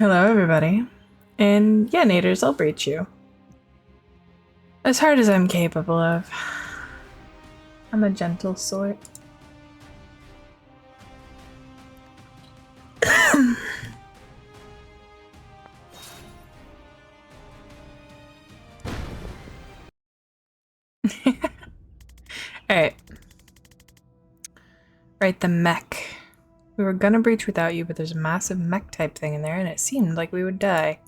Hello, everybody. And yeah, Naders, I'll breach you. As hard as I'm capable of. I'm a gentle sort. Alright. Right, the mech. We were gonna breach without you, but there's a massive mech type thing in there, and it seemed like we would die.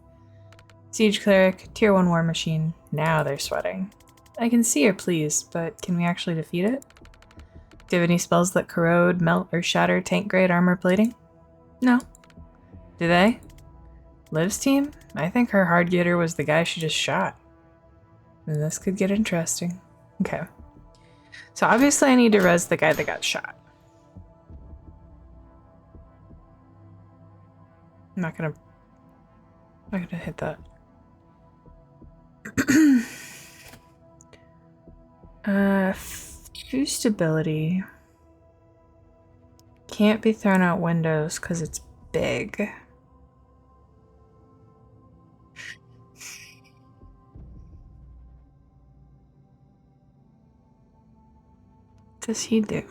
Siege Cleric, Tier 1 War Machine. Now they're sweating. I can see you're pleased, but can we actually defeat it? Do you have any spells that corrode, melt, or shatter tank grade armor plating? No. Do they? Liv's team? I think her hard getter was the guy she just shot. And this could get interesting. Okay. So obviously I need to res the guy that got shot. I'm not gonna hit that. True stability. Can't be thrown out windows because it's big. What does he do?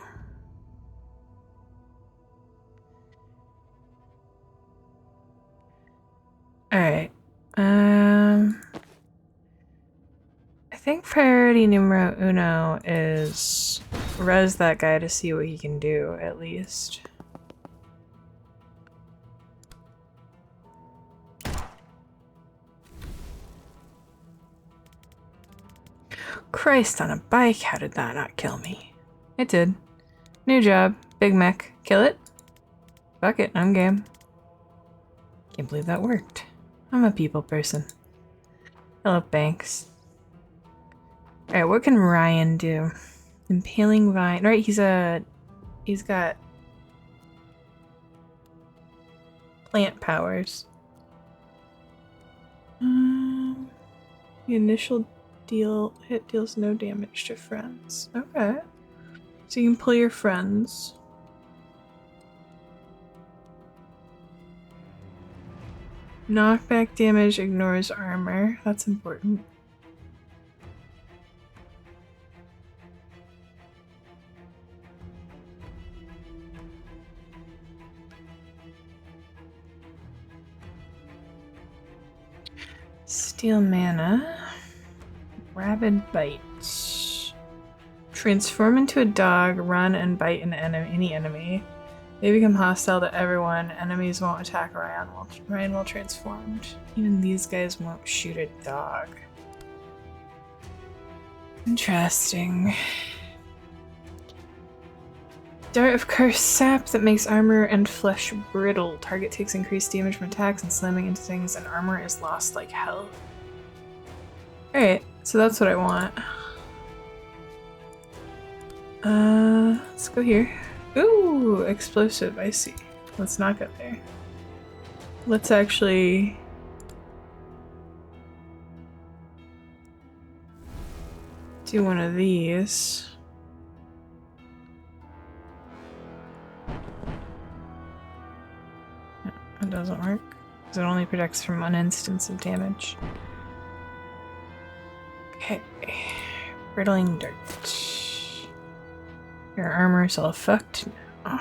Alright. I think priority numero uno is res that guy to see what he can do, at least. Christ on a bike, how did that not kill me? It did. New job, big mech. Kill it? Fuck it, I'm game. Can't believe that worked. I'm a people person. Hello, Banks. Alright, what can Ryan do? Impaling Vine. Right, he's got plant powers. The initial hit deals no damage to friends. Okay. So you can pull your friends. Knockback damage ignores armor. That's important. Steal mana. Rabid Bite. Transform into a dog, run and bite any enemy. They become hostile to everyone. Enemies won't attack Ryan while transformed. Even these guys won't shoot a dog. Interesting. Dart of Curse sap that makes armor and flesh brittle. Target takes increased damage from attacks and slamming into things, and armor is lost like hell. Alright, so that's what I want. Let's go here. Ooh, explosive, I see. Let's not go there. Let's actually... do one of these. That doesn't work, because it only protects from one instance of damage. Okay. Brittling dirt. Your armor's all fucked now.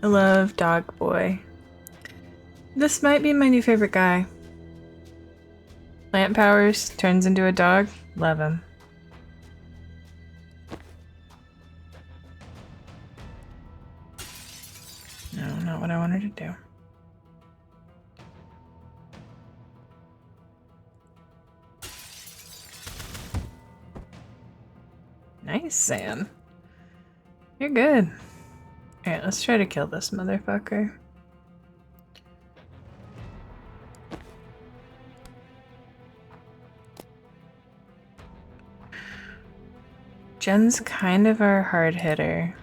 I love Dog Boy. This might be my new favorite guy. Plant powers, turns into a dog. Love him. No, not what I wanted to do. Nice, Sam. You're good. Alright, let's try to kill this motherfucker. Jen's kind of our hard hitter.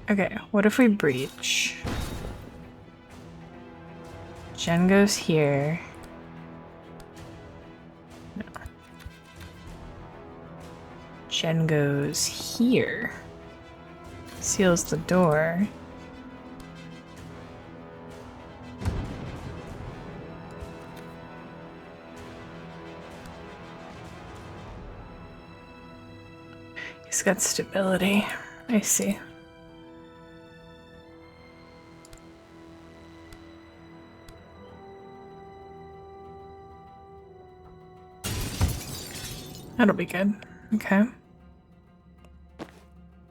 Okay, what if we breach? Jen goes here. No. Jen goes here. Seals the door. He's got stability. I see. That'll be good. Okay.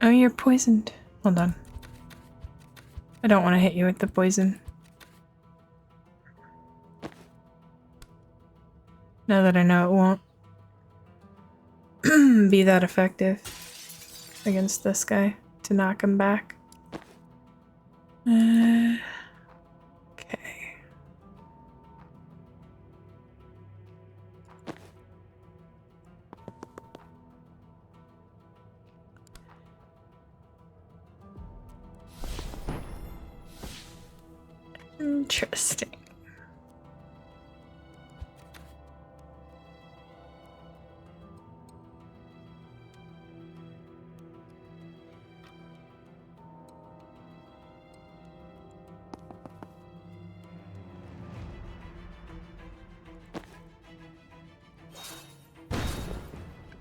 Oh, you're poisoned. Hold on. I don't want to hit you with the poison. Now that I know it won't be that effective against this guy to knock him back. Okay. Interesting.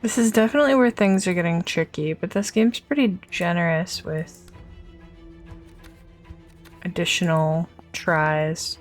This is definitely where things are getting tricky, but this game's pretty generous with additional tries.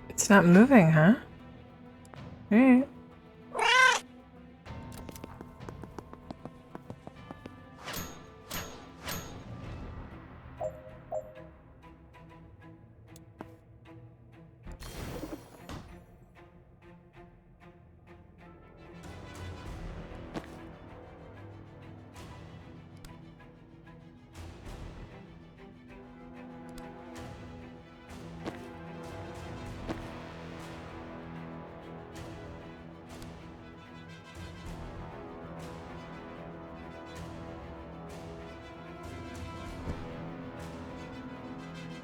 It's not moving, huh? Alright.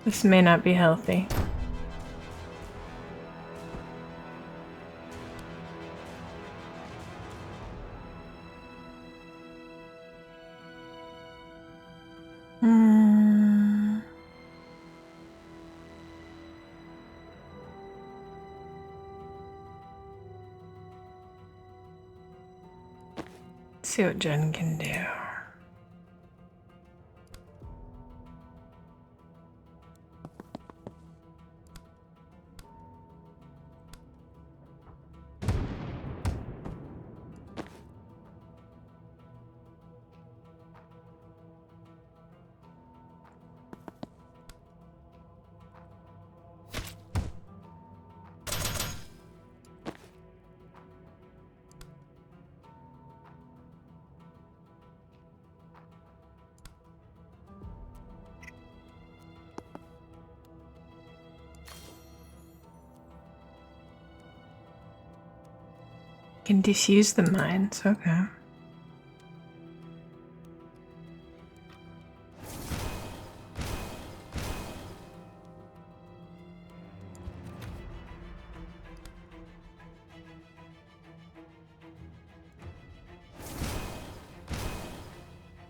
This may not be healthy. see what Jen can do. Can defuse the mines, okay.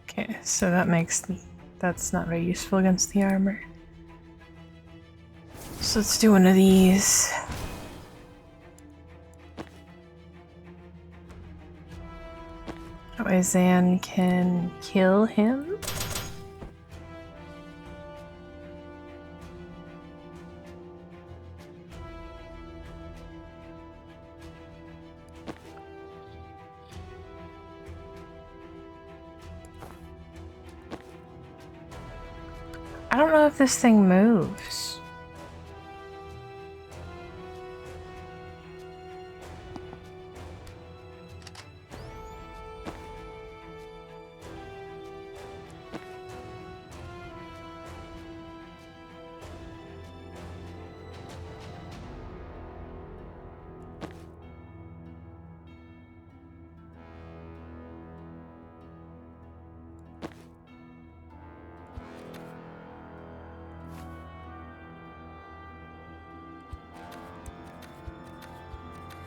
Okay, so that's not very useful against the armor. So let's do one of these. That way Zan can kill him. I don't know if this thing moves.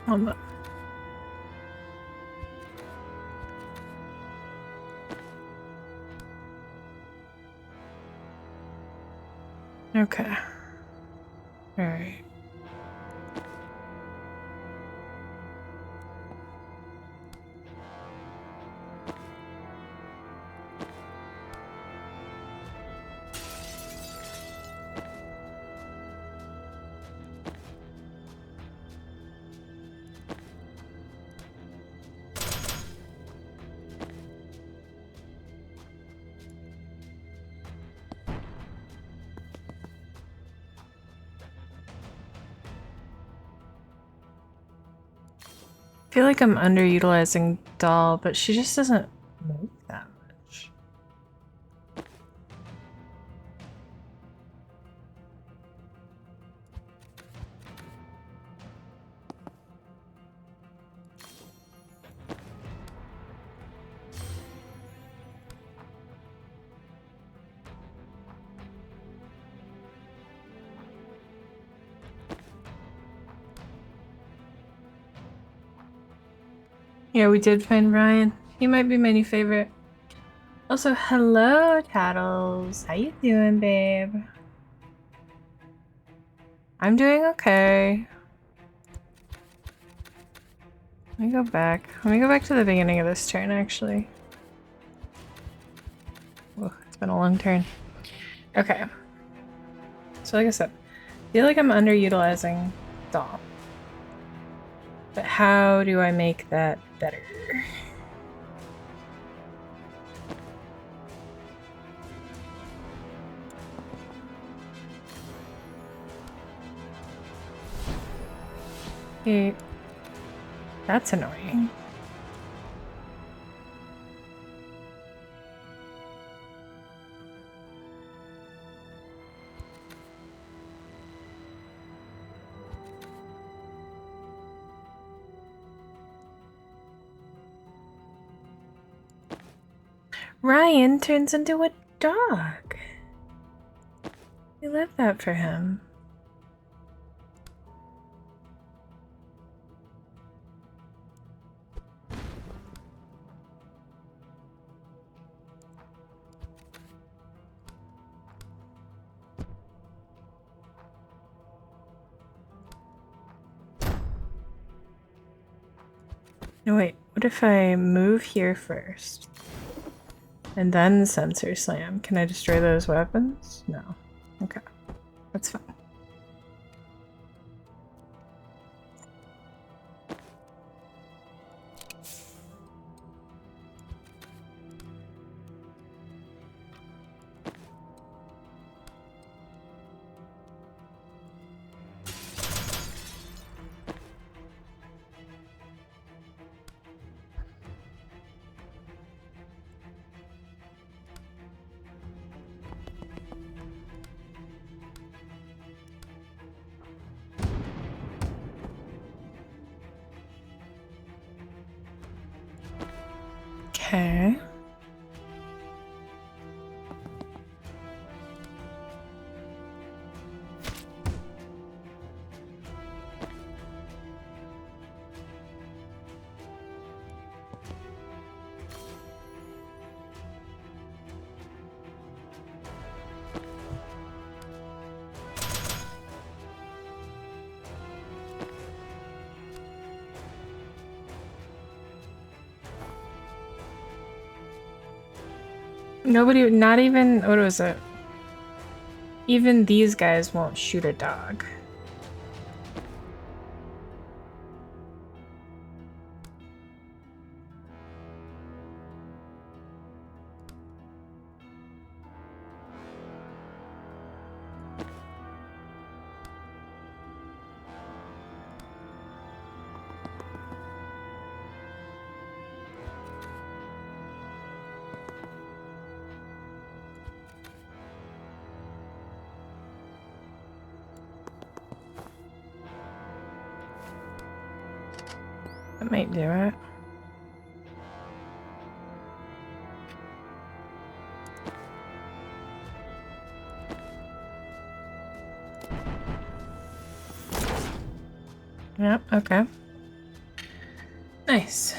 Hold on. Okay. All right. I feel like I'm underutilizing Doll, but she just doesn't move that much. Yeah, we did find Ryan. He might be my new favorite. Also, hello, Tattles. How you doing, babe? I'm doing okay. Let me go back. Let me go back to the beginning of this turn, actually. Whoa, it's been a long turn. Okay. So like I said, I feel like I'm underutilizing Doll. But how do I make that better? Okay. That's annoying. Ryan turns into a dog. We love that for him. No, wait, what What if I move here first? And then sensor slam. Can I destroy those weapons? No. Okay. That's fine. Okay. Nobody, not even, what was it? Even these guys won't shoot a dog. That might do it. Yep, okay. Nice.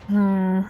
Hmm.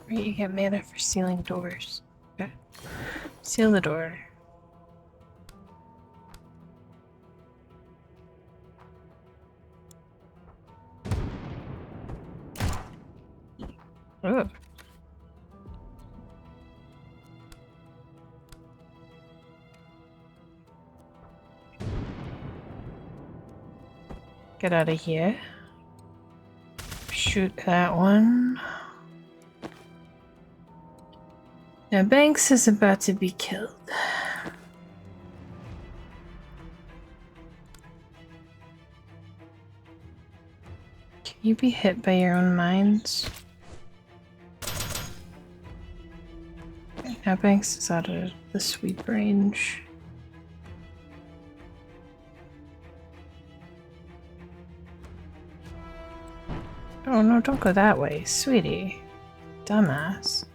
Right, you get mana for sealing doors. Okay. Seal the door. Oh. Get out of here. Shoot that one. Now Banks is about to be killed. You be hit by your own mines. Now Banks is out of the sweep range. Oh no, don't go that way, sweetie. Dumbass.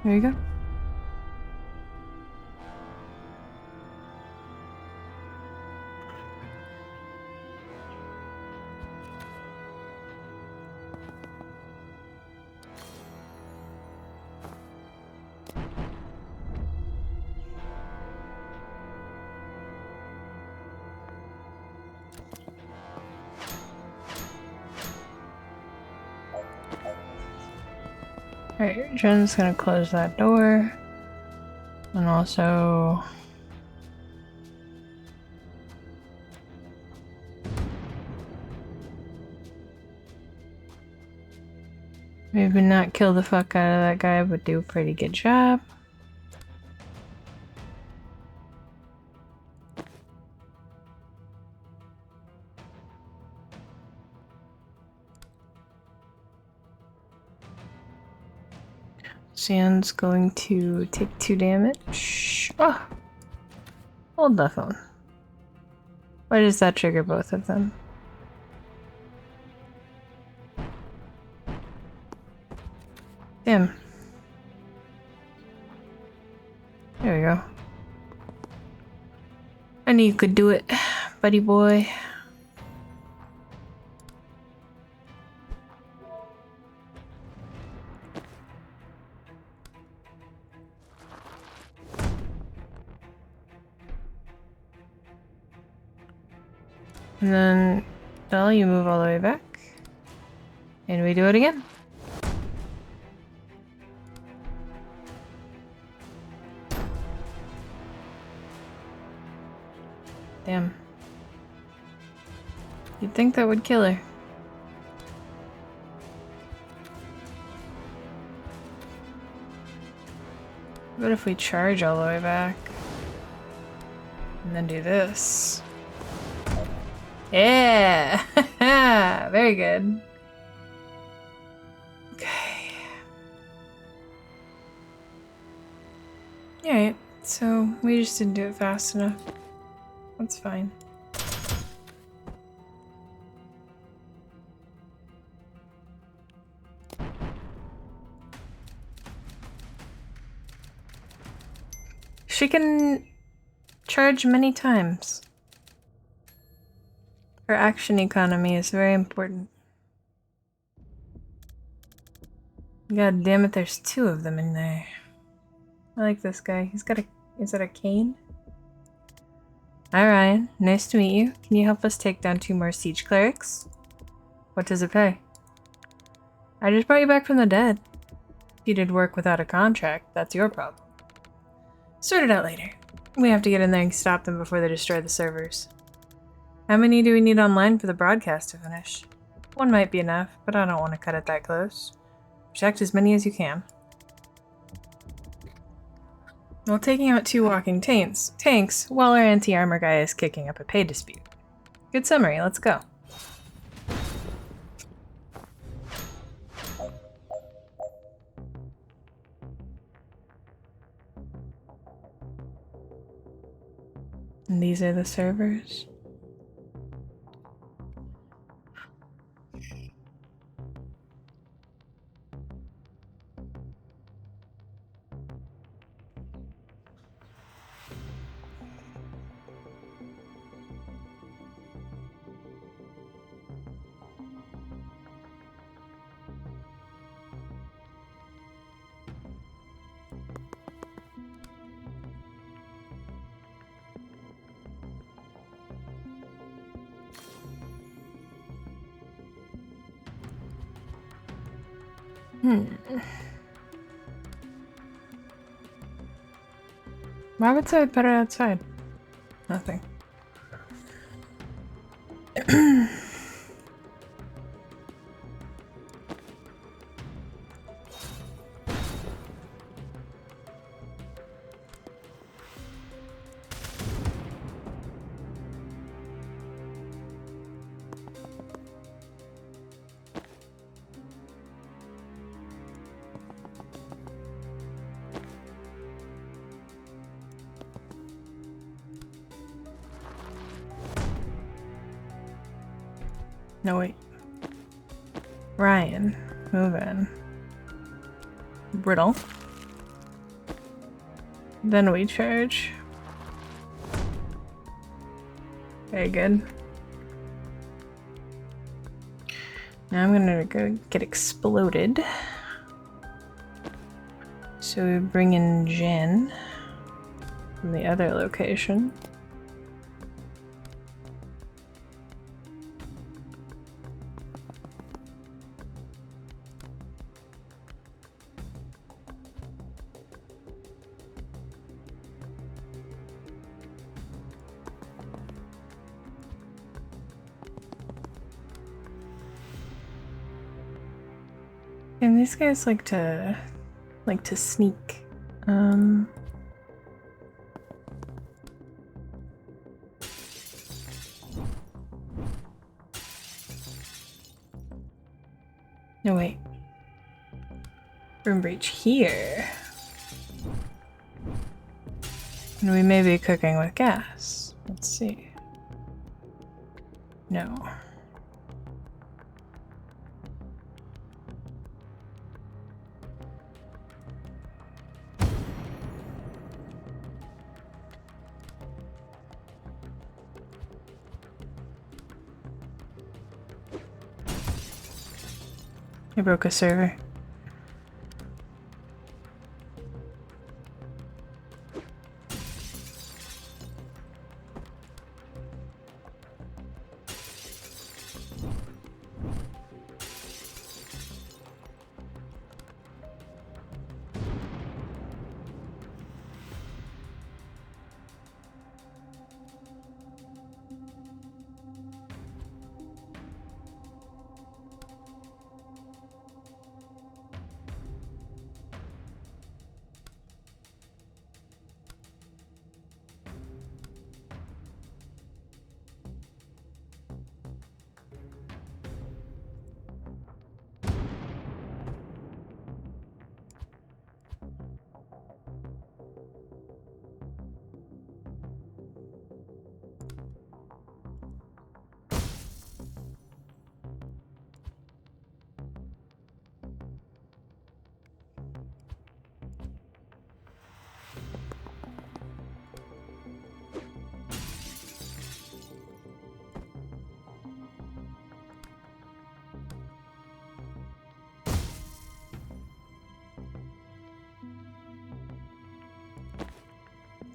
There you go. Alright, Jen's gonna close that door. And also... maybe not kill the fuck out of that guy, but do a pretty good job. Sand's going to take 2 damage. Oh! Hold the phone. Why does that trigger both of them? Damn. There we go. I knew you could do it, buddy boy. And then, Del, you move all the way back. And we do it again. Damn. You'd think that would kill her. What if we charge all the way back? And then do this. Yeah! Very good. Okay. Alright, so we just didn't do it fast enough. That's fine. She can charge many times. Her action economy is very important. God damn it, there's 2 of them in there. I like this guy. He's got a... is that a cane? Hi Ryan, nice to meet you. Can you help us take down 2 more siege clerics? What does it pay? I just brought you back from the dead. If you did work without a contract, that's your problem. Sort it out later. We have to get in there and stop them before they destroy the servers. How many do we need online for the broadcast to finish? 1 might be enough, but I don't want to cut it that close. Protect as many as you can. While taking out 2 walking tanks, while our anti-armor guy is kicking up a pay dispute. Good summary, let's go. And these are the servers. Why would I put it outside? Nothing. No, wait. Ryan, move in. Brittle. Then we charge. Very good. Now I'm gonna go get exploded. So we bring in Jen from the other location. And these guys like to sneak. No, wait. Room breach here. And we may be cooking with gas. Let's see. No. I broke a server.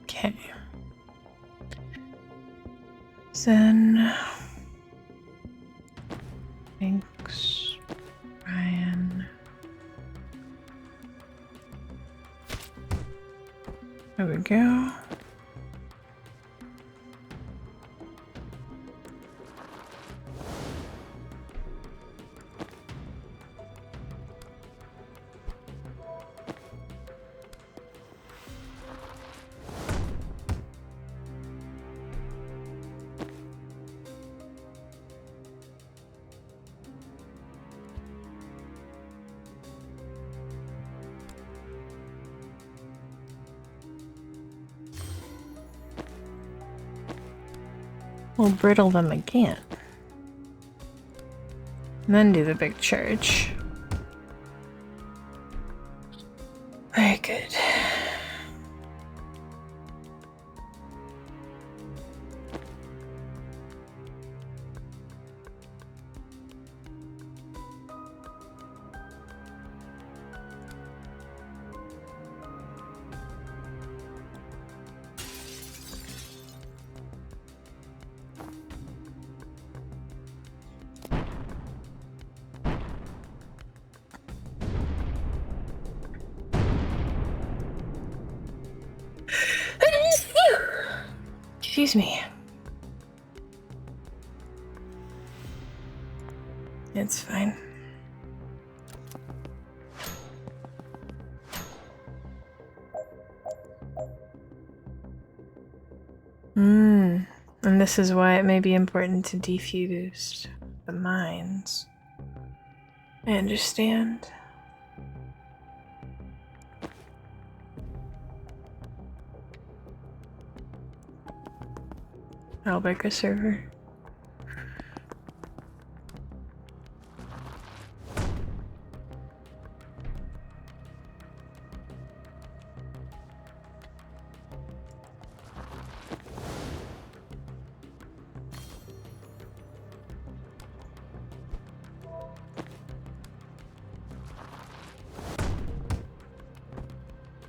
Okay. Zen. Thanks, Ryan. There we go. We'll brittle them again. And then do the big charge. Very good. Excuse me. It's fine. And this is why it may be important to defuse the mines. I understand. I'll break a server.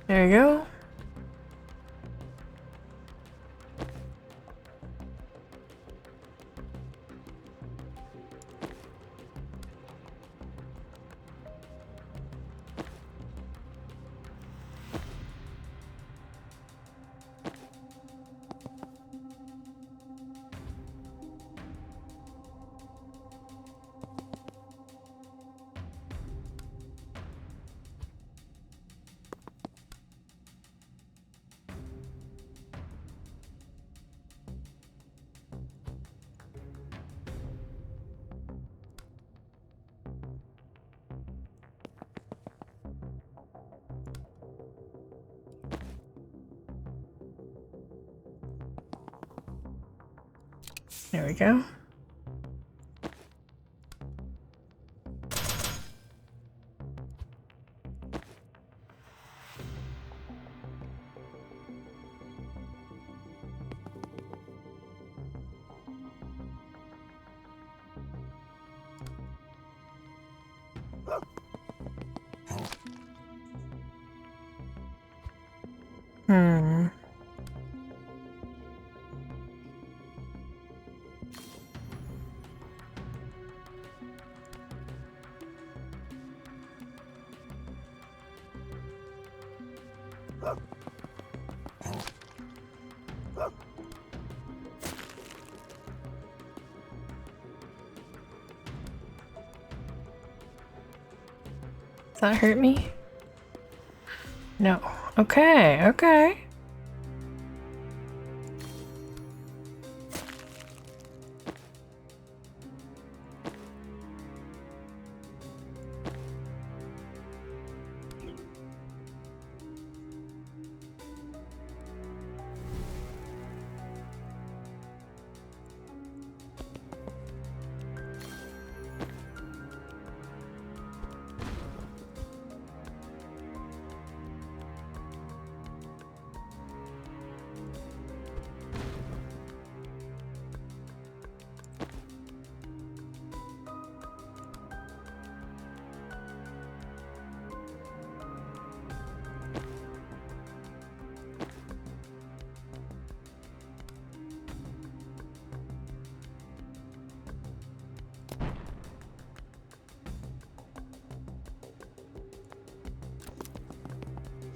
There you go. There we go. Does that hurt me? No. Okay, okay.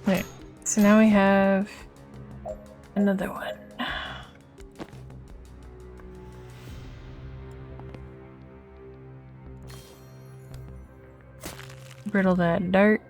Wait, so now we have another one. Brittle that dart.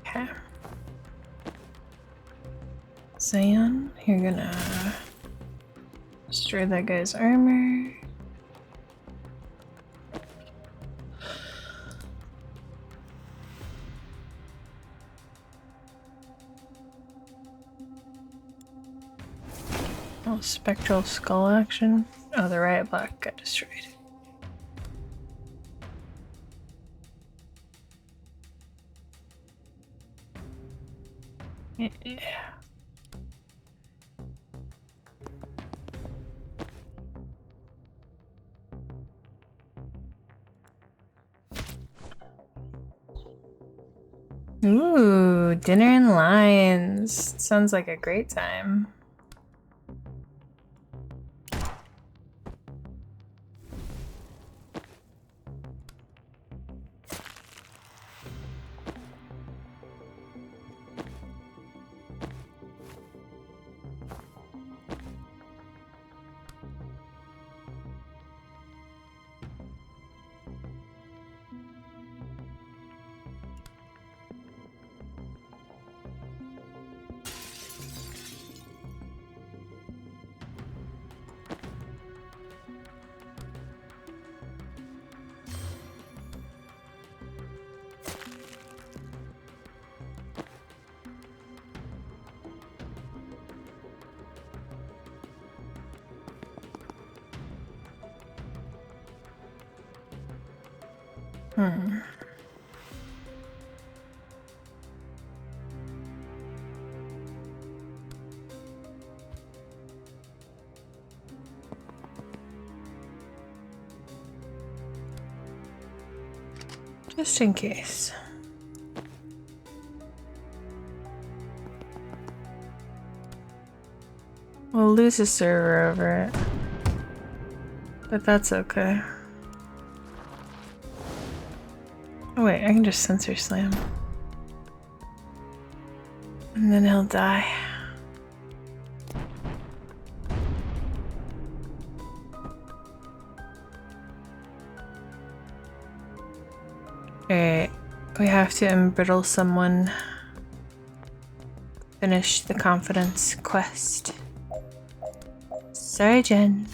Okay. Zion, you're gonna destroy that guy's armor. Oh, spectral skull action. Oh, the riot block got destroyed. Yeah. Ooh, dinner and lions. Sounds like a great time. Just in case. We'll lose a server over it. But that's okay. Oh wait, I can just sensor slam. And then he'll die. Alright, we have to embrittle someone. Finish the confidence quest. Sorry, Jen.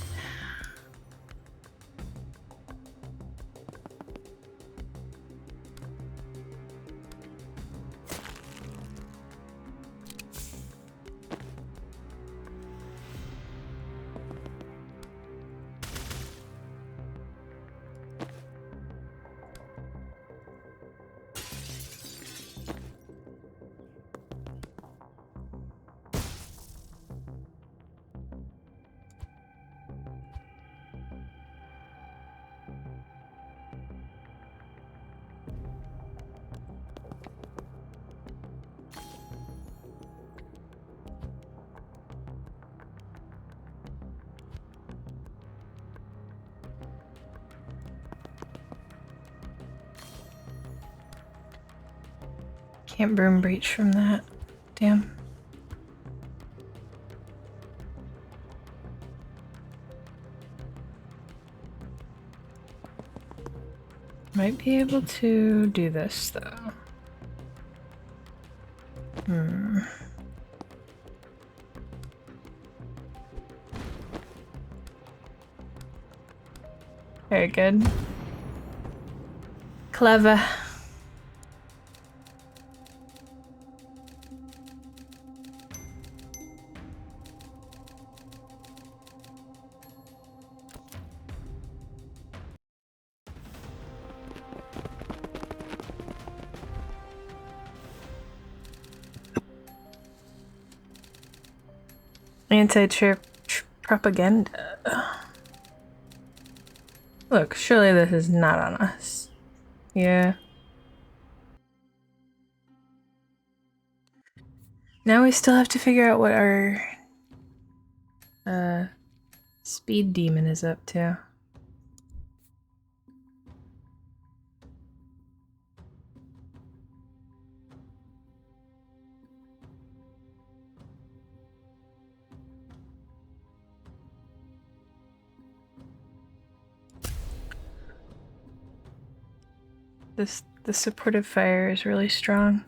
Can't broom breach from that. Damn. Might be able to do this though. Very good. Clever. Anti-trip propaganda. Look, surely this is not on us. Yeah. Now we still have to figure out what our speed demon is up to. The supportive fire is really strong.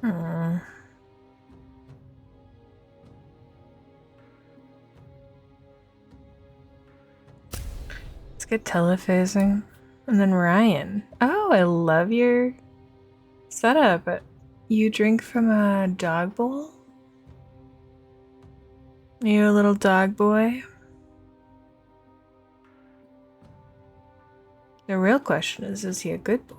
Hmm. Let's get telephasing. And then Ryan. Oh, I love your setup. You drink from a dog bowl? You a little dog boy? The real question is he a good boy?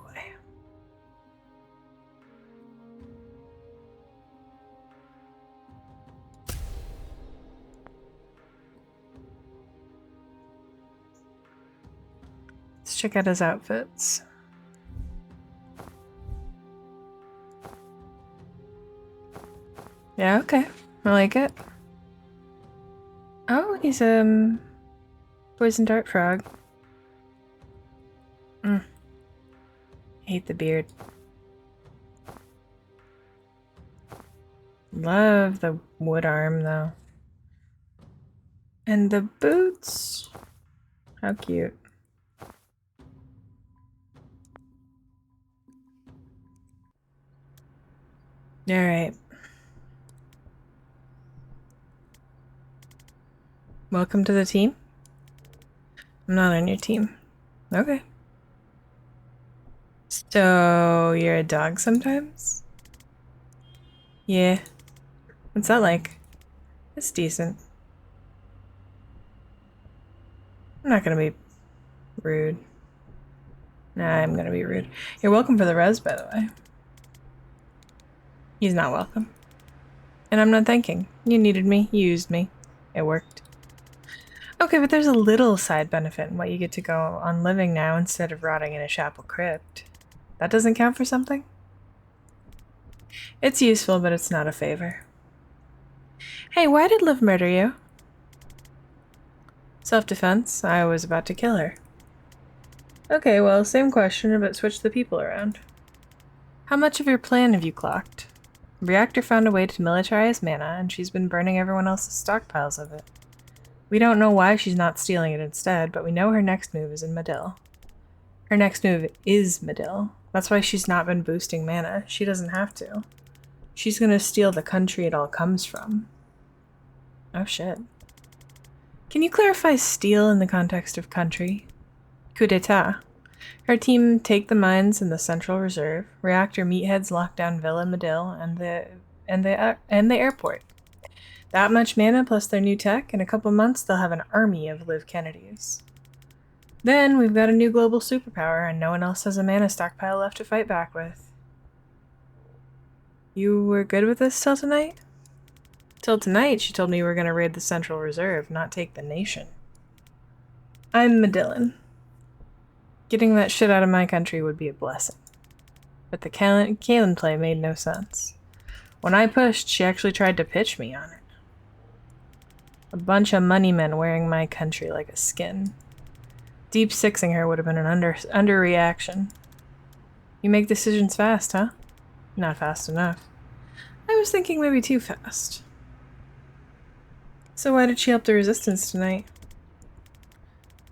Let's check out his outfits. Yeah, okay. I like it. Oh, he's poison dart frog. Hate the beard. Love the wood arm though. And the boots. How cute. Alright. Welcome to the team? I'm not on your team. Okay. So, you're a dog sometimes? Yeah. What's that like? It's decent. I'm not gonna be rude. Nah, I'm gonna be rude. You're welcome for the res, by the way. He's not welcome. And I'm not thanking. You needed me. You used me. It worked. Okay, but there's a little side benefit in what you get to go on living now instead of rotting in a chapel crypt. That doesn't count for something? It's useful, but it's not a favor. Hey, why did Liv murder you? Self-defense. I was about to kill her. Okay, well, same question, but switch the people around. How much of your plan have you clocked? Reactor found a way to militarize mana, and she's been burning everyone else's stockpiles of it. We don't know why she's not stealing it instead, but we know her next move is in Medill. Her next move is Medill. That's why she's not been boosting mana. She doesn't have to. She's gonna steal the country it all comes from. Oh shit. Can you clarify steal in the context of country? Coup d'etat. Her team take the mines in the Central Reserve, Reactor meatheads lock down Villa Medill and the airport. That much mana plus their new tech, in a couple months they'll have an army of Liv Kennedys. Then we've got a new global superpower and no one else has a mana stockpile left to fight back with. You were good with this till tonight? Till tonight, she told me we were going to raid the Central Reserve, not take the nation. I'm Medillin. Getting that shit out of my country would be a blessing. But the Kaelin play made no sense. When I pushed, she actually tried to pitch me on it. A bunch of money men wearing my country like a skin. Deep sixing her would have been an underreaction. You make decisions fast, huh? Not fast enough. I was thinking maybe too fast. So why did she help the resistance tonight?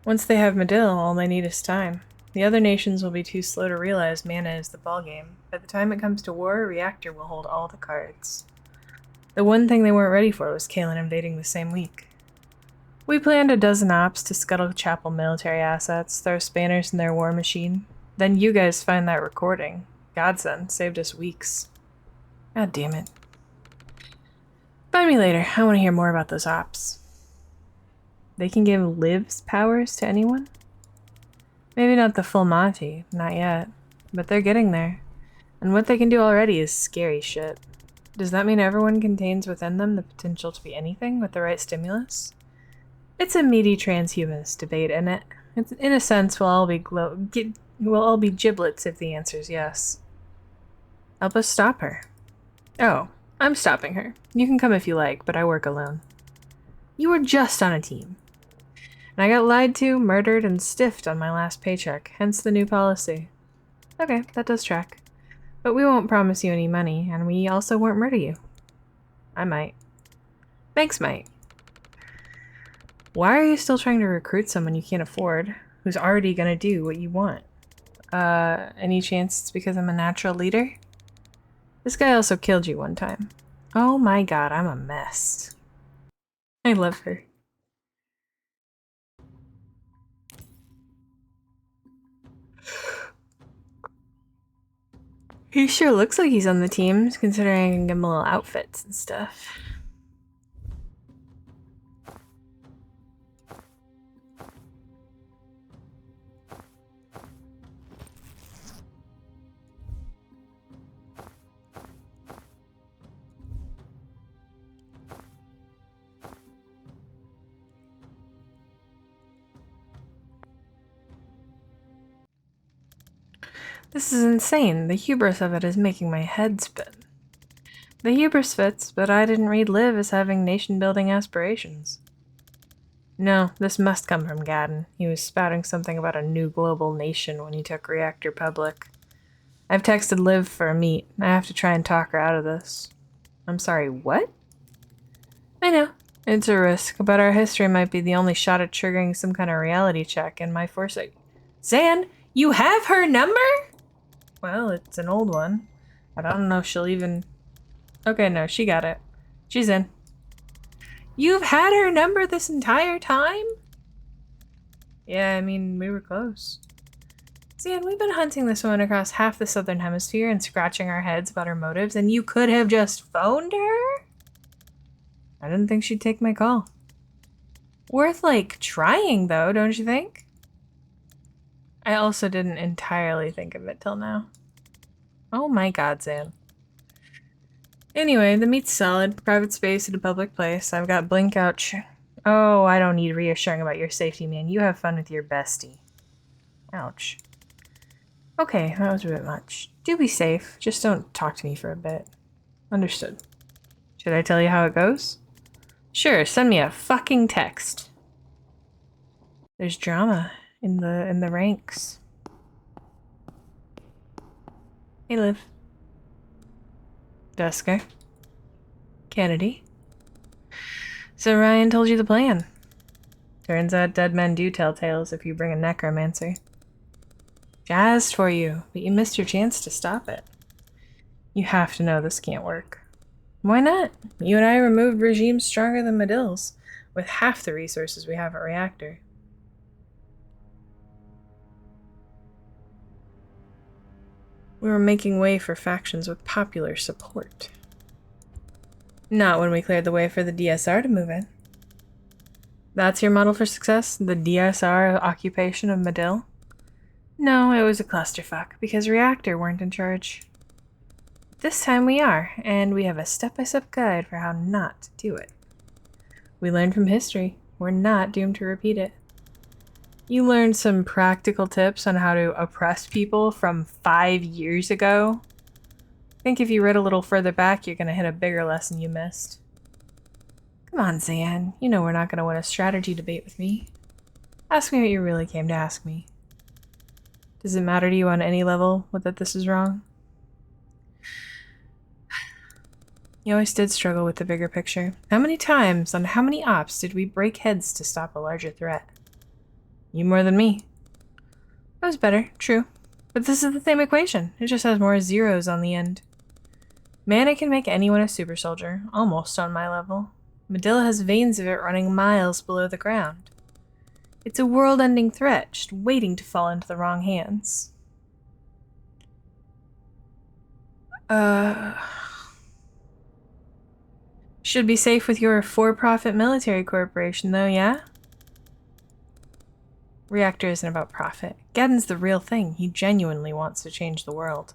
Once they have Medill, all they need is time. The other nations will be too slow to realize mana is the ballgame. By the time it comes to war, Reactor will hold all the cards. The one thing they weren't ready for was Kaelin invading the same week. We planned a dozen ops to scuttle Chapel military assets, throw spanners in their war machine. Then you guys find that recording. Godsend, saved us weeks. God damn it. Find me later. I want to hear more about those ops. They can give Liv's powers to anyone? Maybe not the full Monty, not yet. But they're getting there. And what they can do already is scary shit. Does that mean everyone contains within them the potential to be anything with the right stimulus? It's a meaty transhumanist debate, and in a sense we'll all be giblets if the answer is yes. Help us stop her. Oh, I'm stopping her. You can come if you like, but I work alone. You were just on a team. And I got lied to, murdered, and stiffed on my last paycheck, hence the new policy. Okay, that does track. But we won't promise you any money, and we also won't murder you. I might. Banks might. Why are you still trying to recruit someone you can't afford, who's already gonna do what you want? Any chance it's because I'm a natural leader? This guy also killed you one time. Oh my god, I'm a mess. I love her. He sure looks like he's on the team, considering I can give him little outfits and stuff. This is insane. The hubris of it is making my head spin. The hubris fits, but I didn't read Liv as having nation-building aspirations. No, this must come from Gadden. He was spouting something about a new global nation when he took Reactor public. I've texted Liv for a meet. I have to try and talk her out of this. I'm sorry, what? I know. It's a risk, but our history might be the only shot at triggering some kind of reality check in my foresight. Zan, you have her number? Well, it's an old one. I don't know if she'll even... Okay, no, she got it. She's in. You've had her number this entire time? Yeah, I mean, we were close. Zan, we've been hunting this woman across half the southern hemisphere and scratching our heads about her motives, and you could have just phoned her? I didn't think she'd take my call. Worth, like, trying, though, don't you think? I also didn't entirely think of it till now. Oh my god, Zan. Anyway, the meat's solid. Private space at a public place. I've got blink out. Oh, I don't need reassuring about your safety, man. You have fun with your bestie. Ouch. Okay, that was a bit much. Do be safe. Just don't talk to me for a bit. Understood. Should I tell you how it goes? Sure, send me a fucking text. There's drama in the ranks. Hey, Liv. Dusker. Kennedy. So Ryan told you the plan. Turns out dead men do tell tales if you bring a necromancer. Jazzed for you, but you missed your chance to stop it. You have to know this can't work. Why not? You and I removed regimes stronger than Medill's, with half the resources we have at Reactor. We were making way for factions with popular support. Not when we cleared the way for the DSR to move in. That's your model for success? The DSR occupation of Medill? No, it was a clusterfuck, because Reactor weren't in charge. This time we are, and we have a step-by-step guide for how not to do it. We learned from history. We're not doomed to repeat it. You learned some practical tips on how to oppress people from 5 years ago. I think if you read a little further back, you're gonna hit a bigger lesson you missed. Come on, Zan. You know we're not gonna win a strategy debate with me. Ask me what you really came to ask me. Does it matter to you on any level that this is wrong? You always did struggle with the bigger picture. How many times on how many ops did we break heads to stop a larger threat? You more than me. That was better, true. But this is the same equation. It just has more zeros on the end. Mana can make anyone a super soldier, almost on my level. Medill has veins of it running miles below the ground. It's a world-ending threat, just waiting to fall into the wrong hands. Should be safe with your for-profit military corporation, though, yeah? Reactor isn't about profit. Gadden's the real thing. He genuinely wants to change the world.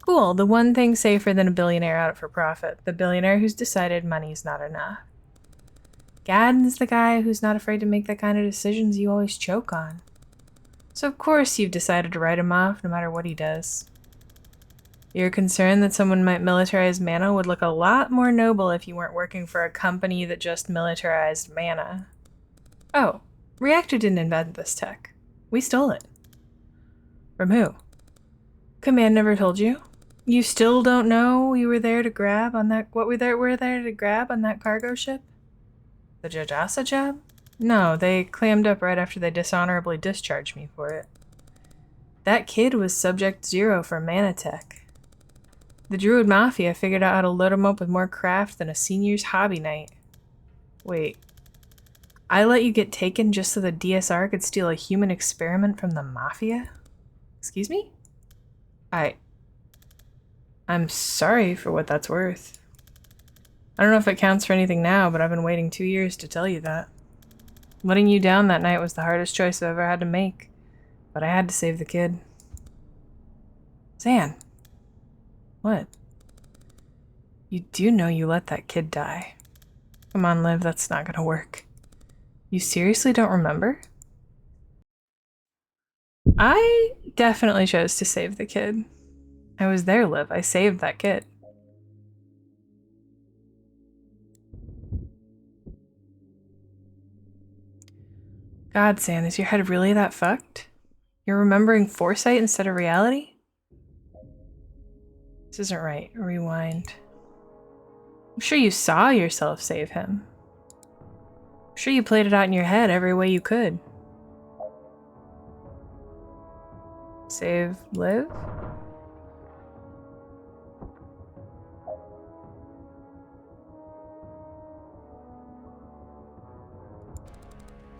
Cool, the one thing safer than a billionaire out for profit. The billionaire who's decided money's not enough. Gadden's the guy who's not afraid to make the kind of decisions you always choke on. So of course you've decided to write him off no matter what he does. You're concerned that someone might militarize mana would look a lot more noble if you weren't working for a company that just militarized mana. Oh, Reactor didn't invent this tech. We stole it. From who? Command never told you? You still don't know we were there to grab on that— what we're there to grab on that cargo ship? The Jajasa job? No, they clammed up right after they dishonorably discharged me for it. That kid was Subject 0 for mana tech. The Druid Mafia figured out how to load them up with more craft than a senior's hobby night. Wait. I let you get taken just so the DSR could steal a human experiment from the Mafia? Excuse me? I'm sorry for what that's worth. I don't know if it counts for anything now, but I've been waiting 2 years to tell you that. Letting you down that night was the hardest choice I've ever had to make, but I had to save the kid. Zan. What? You do know you let that kid die. Come on, Liv, that's not gonna work. You seriously don't remember? I definitely chose to save the kid. I was there, Liv. I saved that kid. God, Zan, is your head really that fucked? You're remembering foresight instead of reality? This isn't right. Rewind. I'm sure you saw yourself save him. I'm sure you played it out in your head every way you could. Save Liv?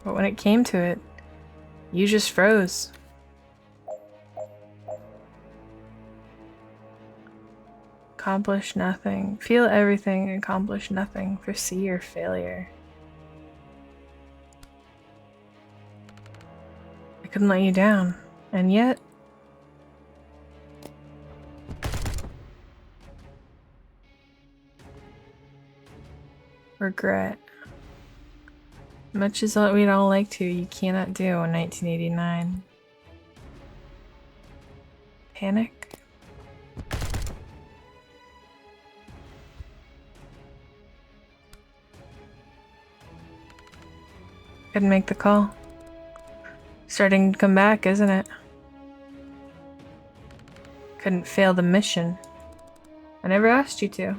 But when it came to it, you just froze. Accomplish nothing. Feel everything, accomplish nothing. Foresee your failure. I couldn't let you down, and yet... Regret. Much as we'd all like to, you cannot do in 1989. Panic? Couldn't make the call. Starting to come back, isn't it? Couldn't fail the mission. I never asked you to.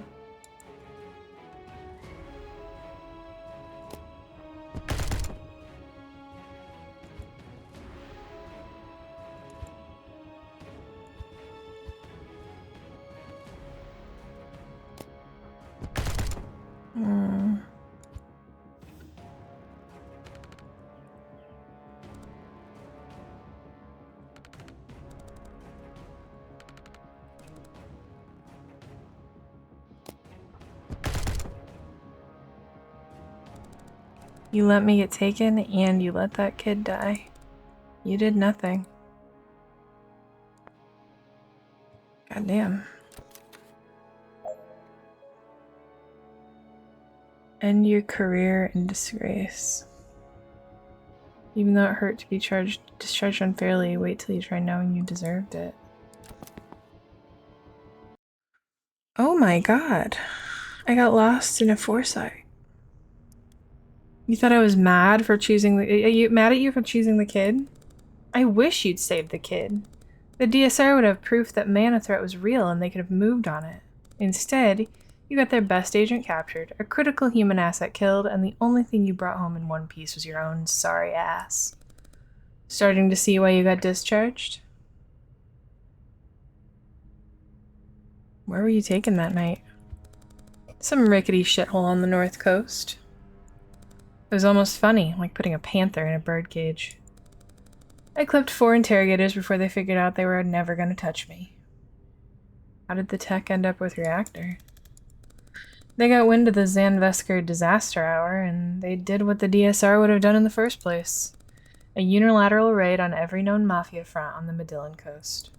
You let me get taken, and you let that kid die. You did nothing. Goddamn. End your career in disgrace. Even though it hurt to be discharged unfairly, wait till you try knowing you deserved it. Oh my god. I got lost in a foresight. You thought I was mad for choosing the- Are you mad at you for choosing the kid? I wish you'd saved the kid. The DSR would have proof that Mana Threat was real and they could have moved on it. Instead, you got their best agent captured, a critical human asset killed, and the only thing you brought home in one piece was your own sorry ass. Starting to see why you got discharged? Where were you taken that night? Some rickety shithole on the north coast. It was almost funny, like putting a panther in a birdcage. I clipped 4 interrogators before they figured out they were never going to touch me. How did the tech end up with Reactor? They got wind of the Zanvesker disaster hour, and they did what the DSR would have done in the first place. A unilateral raid on every known mafia front on the Medillan coast.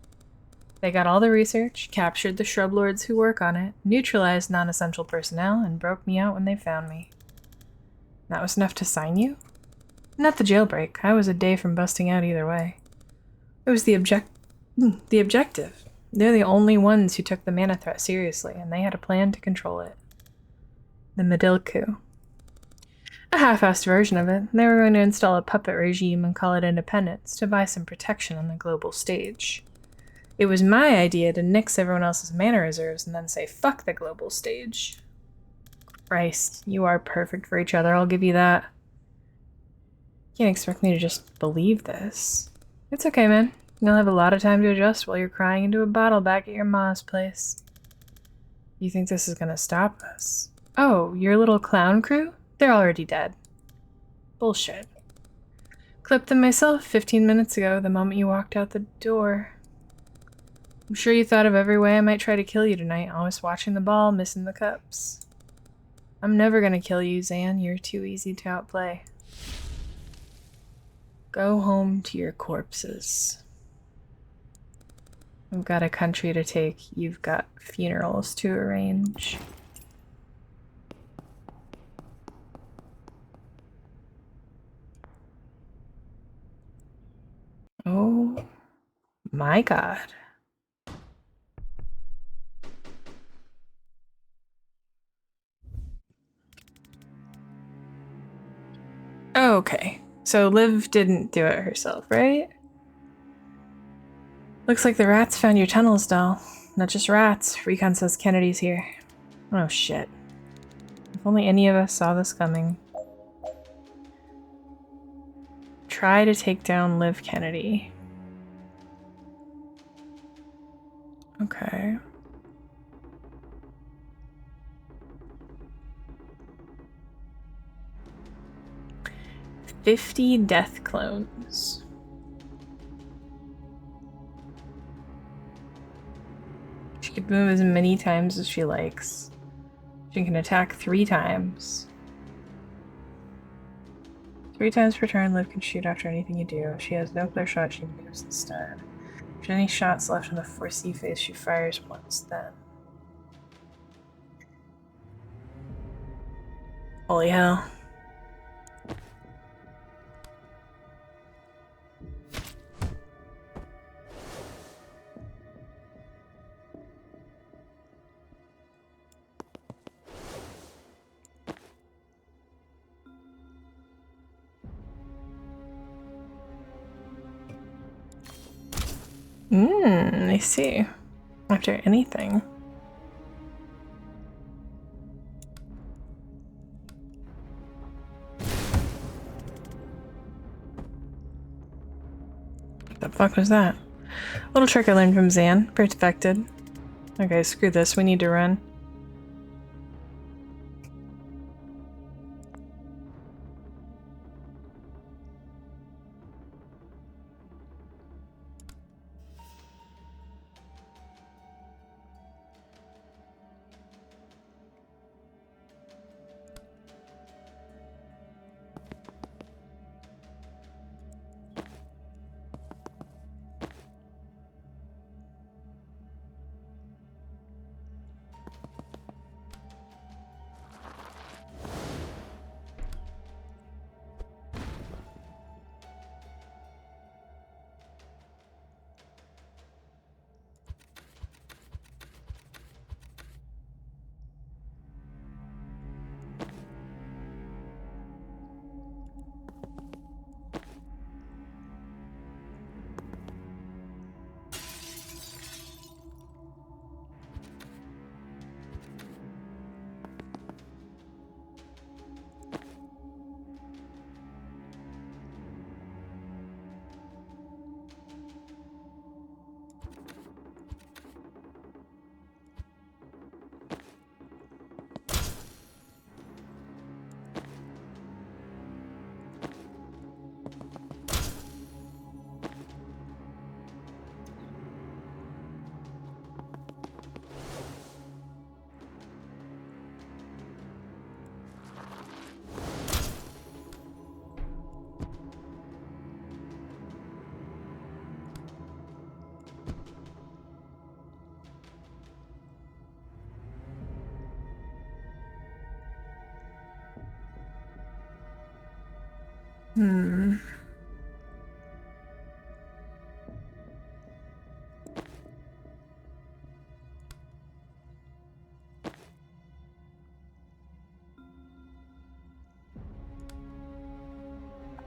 They got all the research, captured the shrub lords who work on it, neutralized non-essential personnel, and broke me out when they found me. That was enough to sign you? Not the jailbreak. I was a day from busting out either way. It was the objective. They're the only ones who took the Mana Threat seriously, and they had a plan to control it. The Medill coup. A half-assed version of it. They were going to install a puppet regime and call it independence to buy some protection on the global stage. It was my idea to nix everyone else's mana reserves and then say fuck the global stage. Christ, you are perfect for each other, I'll give you that. You can't expect me to just believe this. It's okay, man. You'll have a lot of time to adjust while you're crying into a bottle back at your ma's place. You think this is gonna stop us? Oh, your little clown crew? They're already dead. Bullshit. Clipped them myself 15 minutes ago, the moment you walked out the door. I'm sure you thought of every way I might try to kill you tonight, always watching the ball, missing the cups. I'm never gonna kill you, Zan. You're too easy to outplay. Go home to your corpses. I've got a country to take. You've got funerals to arrange. Oh my god. Okay, so Liv didn't do it herself, right? Looks like the rats found your tunnels, doll. Not just rats. Recon says Kennedy's here. Oh shit. If only any of us saw this coming. Try to take down Liv Kennedy. Okay. "50 death clones." She could move as many times as she likes. She can attack 3 times. 3 times per turn, Liv can shoot after anything you do. If she has no clear shot, she moves instead. If there's any shots left in the 4C phase, she fires once then. Holy hell. I see. After anything. What the fuck was that? Little trick I learned from Zan. Perfected. Okay, screw this. We need to run.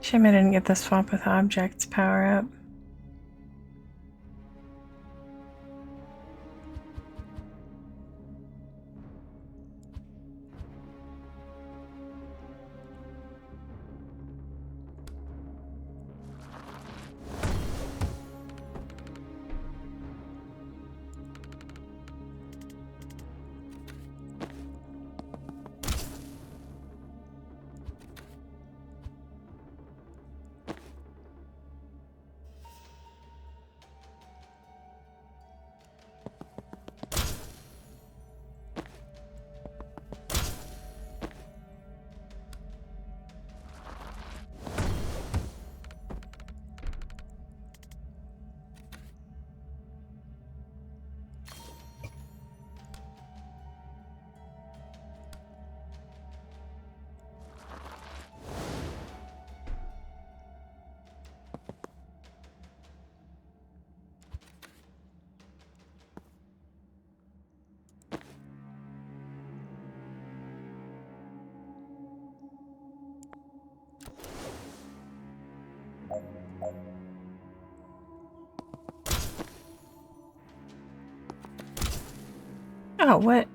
Shame I didn't get the swap with objects power up. Oh, what?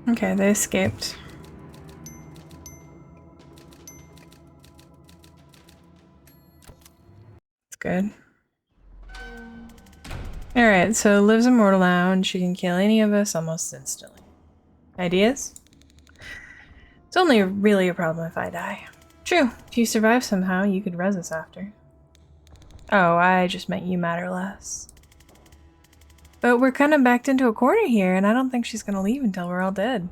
Okay, they escaped. That's good. Alright, so lives in Mortal Lounge. She can kill any of us almost instantly. Ideas? It's only really a problem if I die. True, if you survive somehow, you could res us after. Oh, I just meant you matter less. But we're kind of backed into a corner here, and I don't think she's gonna leave until we're all dead.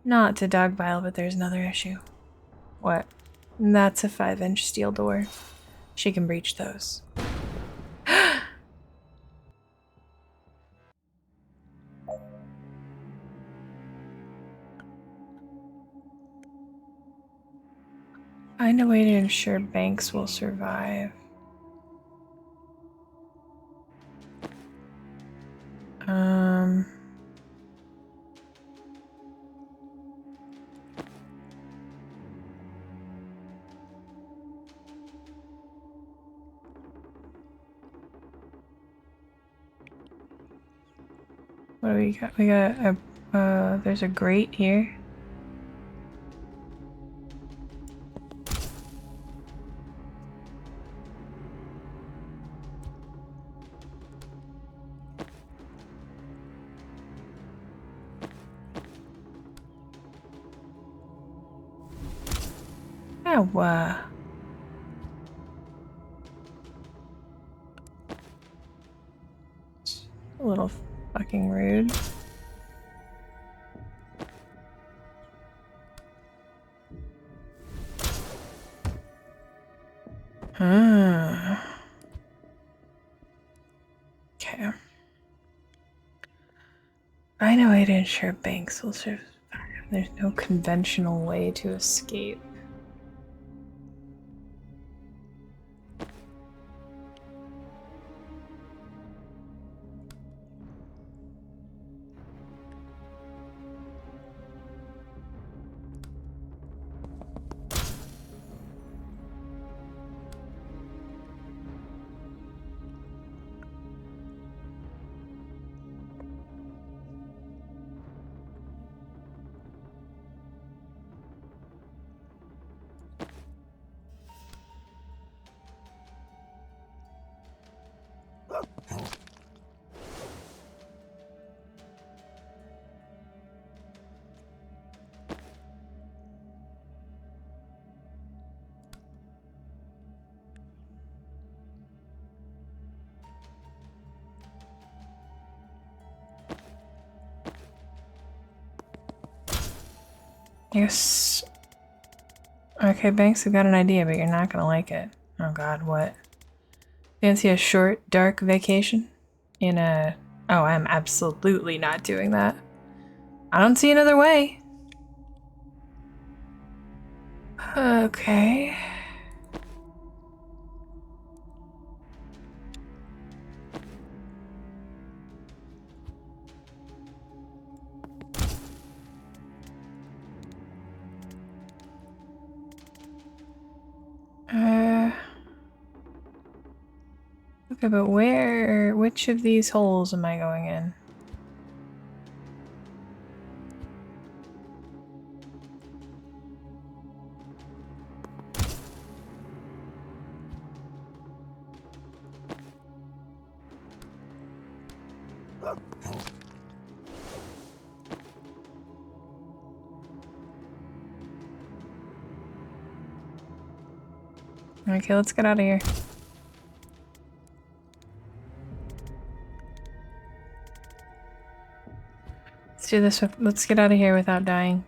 Not to dogpile, but there's another issue. What? That's a 5-inch steel door. She can breach those. Find a way to ensure Banks will survive. What do we got? We got a, there's a grate here. Oh, it's a little fucking rude. Okay. Find a way to ensure Banks will survive. There's no conventional way to escape. Yes. Okay, Banks, I've got an idea, but you're not gonna like it. Oh god, what? Fancy a short, dark vacation? In a... Oh, I'm absolutely not doing that. I don't see another way. Okay. Okay, but which of these holes am I going in? Okay, let's get out of here. Let's do this. Let's get out of here without dying.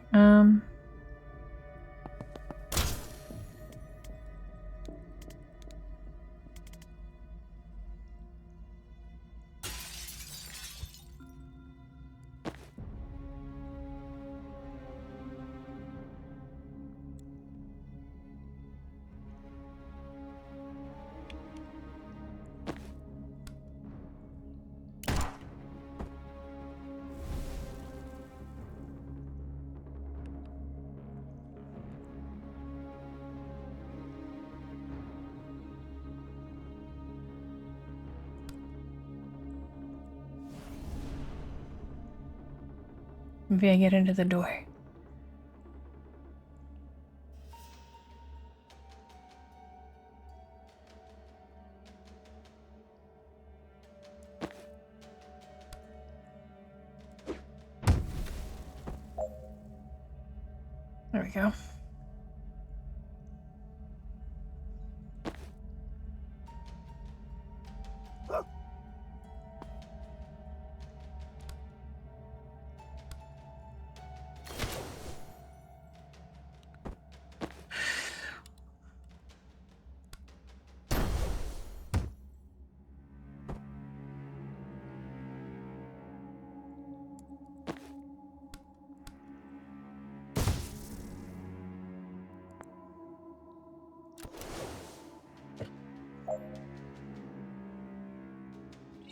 Maybe I get into the door. There we go.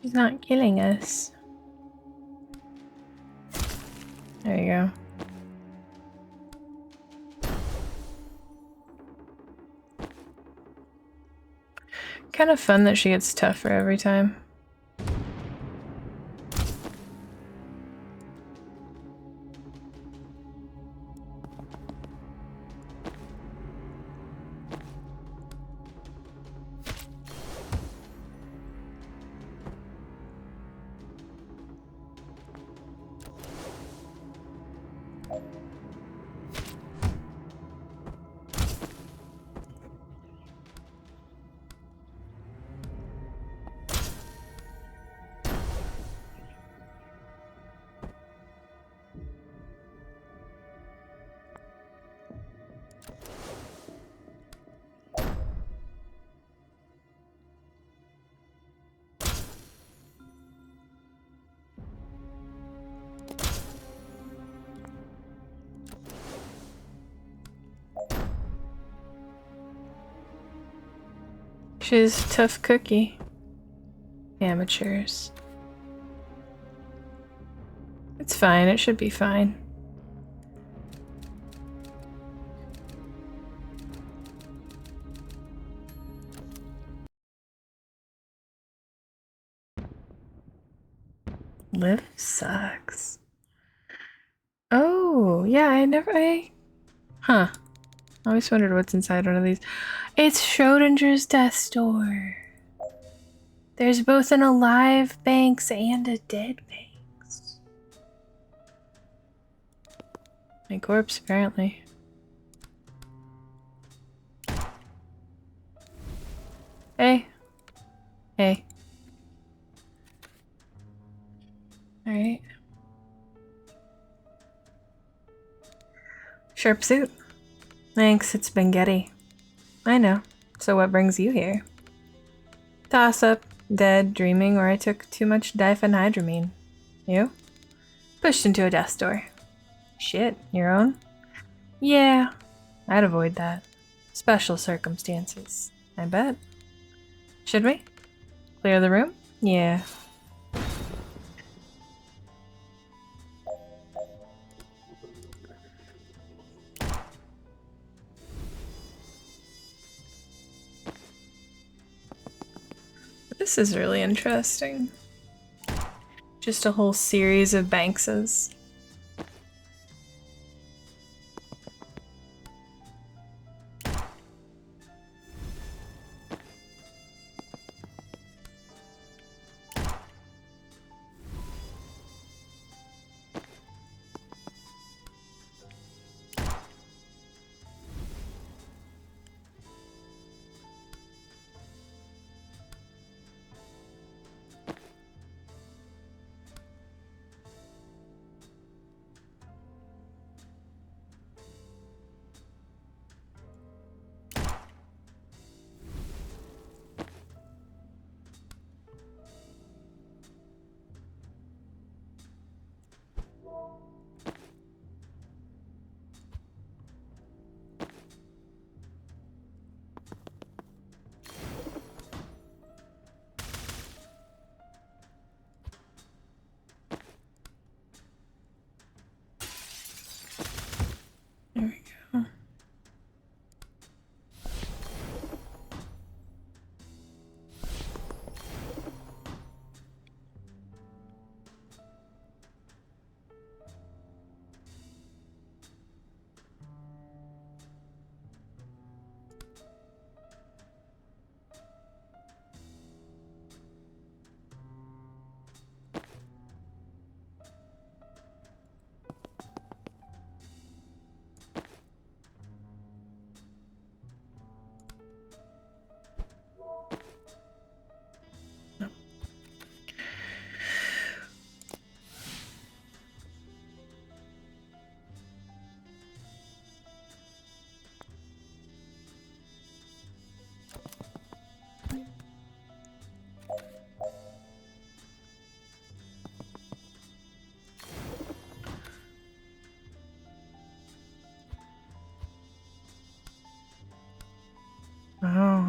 She's not killing us. There you go. Kind of fun that she gets tougher every time. She's a tough cookie. Amateurs. It's fine, it should be fine. Live sucks. Oh, yeah, Huh. I always wondered what's inside one of these. It's Schrodinger's death door. There's both an alive Banks and a dead Banks. My corpse, apparently. Hey. Hey. Alright. Sharp suit. Thanks, it's Bengetti. I know. So what brings you here? Toss up, dead, dreaming, or I took too much diphenhydramine. You? Pushed into a death door. Shit, your own? Yeah, I'd avoid that. Special circumstances, I bet. Should we? Clear the room? Yeah. This is really interesting. Just a whole series of Bankses.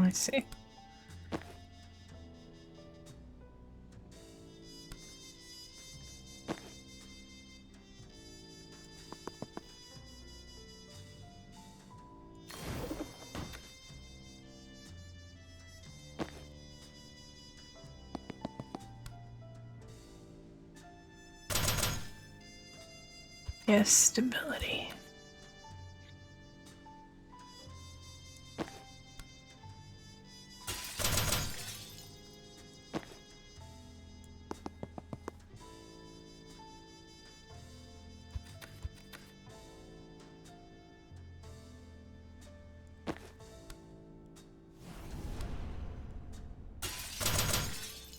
I see. Yes, stability.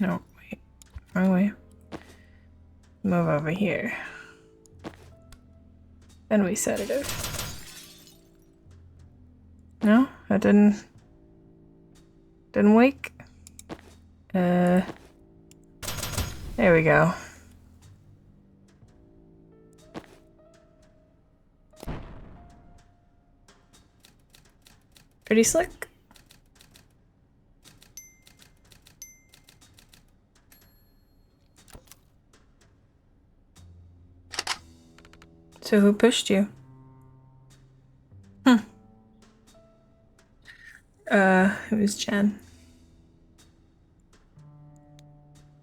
No, wait. Wrong way. Move over here. Then we sedative. No, that didn't wake. There we go. Pretty slick. So who pushed you? It was Jen.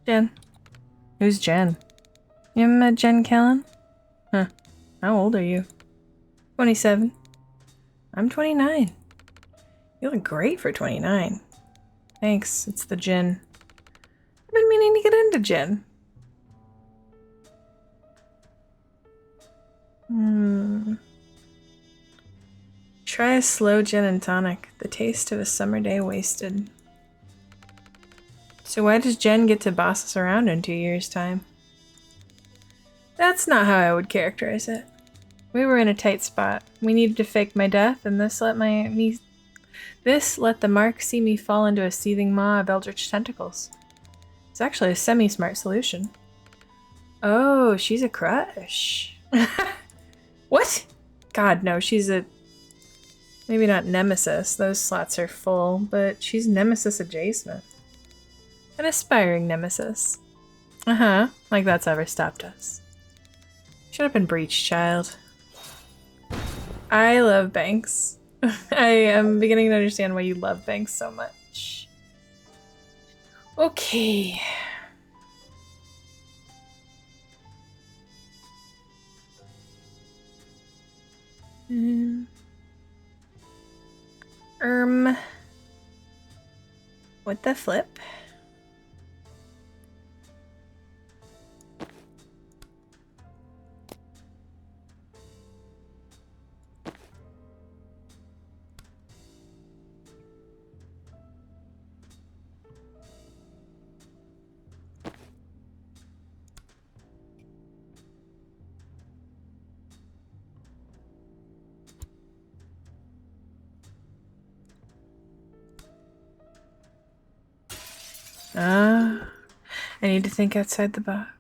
Jen. Who's Jen? You haven't met Jen Kellen? Huh. How old are you? 27. I'm 29. You look great for 29. Thanks, it's the gin. I've been meaning to get into gin. Try a slow gin and tonic. The taste of a summer day wasted. So why does Jen get to boss us around in 2 years' time? That's not how I would characterize it. We were in a tight spot. We needed to fake my death, and this let the mark see me fall into a seething maw of eldritch tentacles. It's actually a semi-smart solution. Oh, she's a crush. What? God, no, she's a... Maybe not nemesis. Those slots are full, but she's nemesis adjacent. An aspiring nemesis. Uh-huh, like that's ever stopped us. Shut up and breach, child. I love banks. I am beginning to understand why you love banks so much. Okay. What the flip? I need to think outside the box.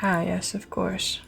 Ah, yes, of course.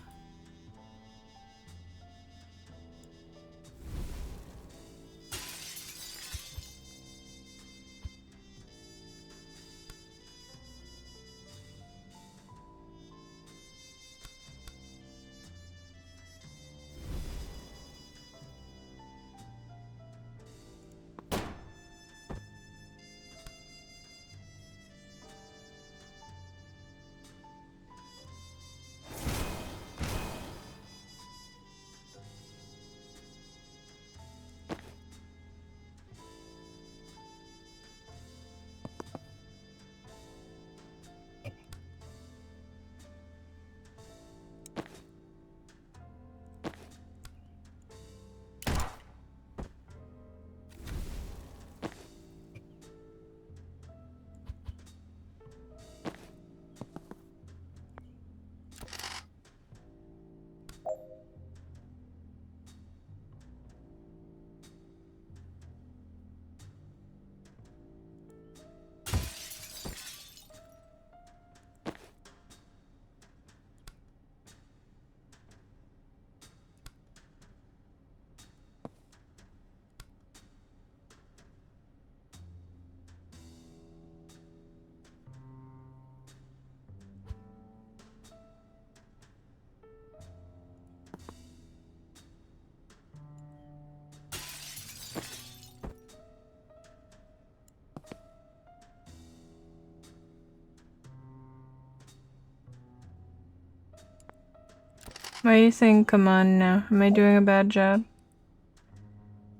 What do you think? Come on now. Am I doing a bad job?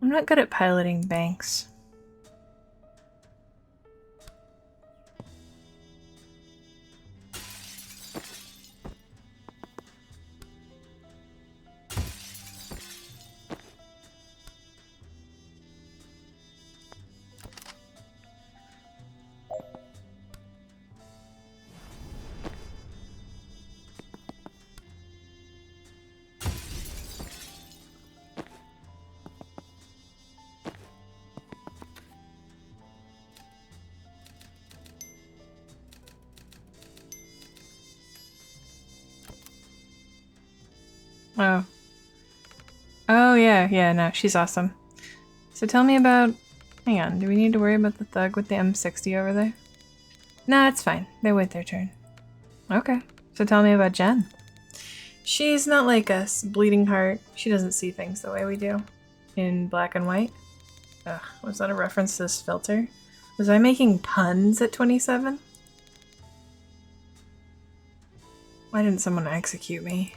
I'm not good at piloting banks. Oh. Oh, yeah, no, she's awesome. So tell me about... Hang on, do we need to worry about the thug with the M60 over there? Nah, it's fine. They wait their turn. Okay, so tell me about Jen. She's not like us, bleeding heart. She doesn't see things the way we do. In black and white. Ugh, was that a reference to this filter? Was I making puns at 27? Why didn't someone execute me?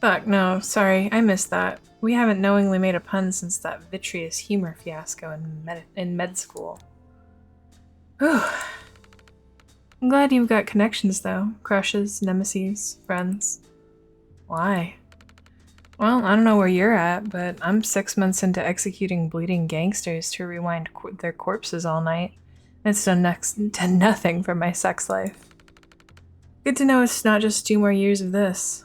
Fuck, no, sorry, I missed that. We haven't knowingly made a pun since that vitreous humor fiasco in med school. Whew. I'm glad you've got connections, though. Crushes, nemesis, friends. Why? Well, I don't know where you're at, but I'm 6 months into executing bleeding gangsters to rewind their corpses all night. It's done nothing for my sex life. Good to know it's not just 2 more years of this.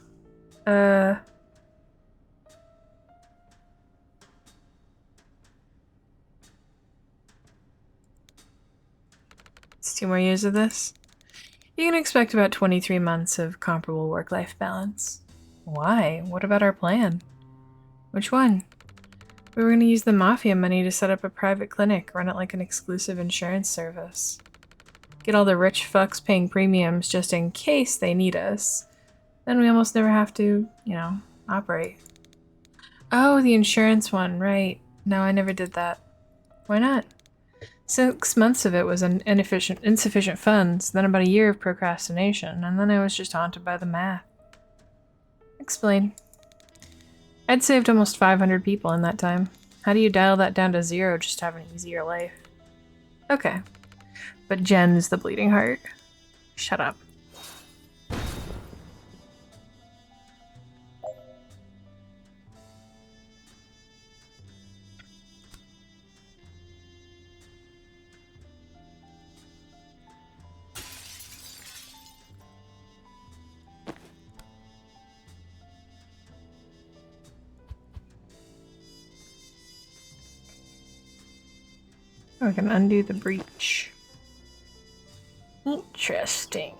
It's 2 more years of this? You can expect about 23 months of comparable work-life balance. Why? What about our plan? Which one? We were going to use the mafia money to set up a private clinic, run it like an exclusive insurance service. Get all the rich fucks paying premiums just in case they need us. Then we almost never have to, you know, operate. Oh, the insurance one, right. No, I never did that. Why not? 6 months of it was insufficient funds, then about a year of procrastination, and then I was just haunted by the math. Explain. I'd saved almost 500 people in that time. How do you dial that down to 0 just to have an easier life? Okay. But Jen's the bleeding heart. Shut up. I can undo the breach. Interesting.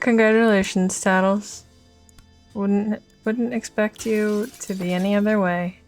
Congratulations, Tattles. Wouldn't expect you to be any other way.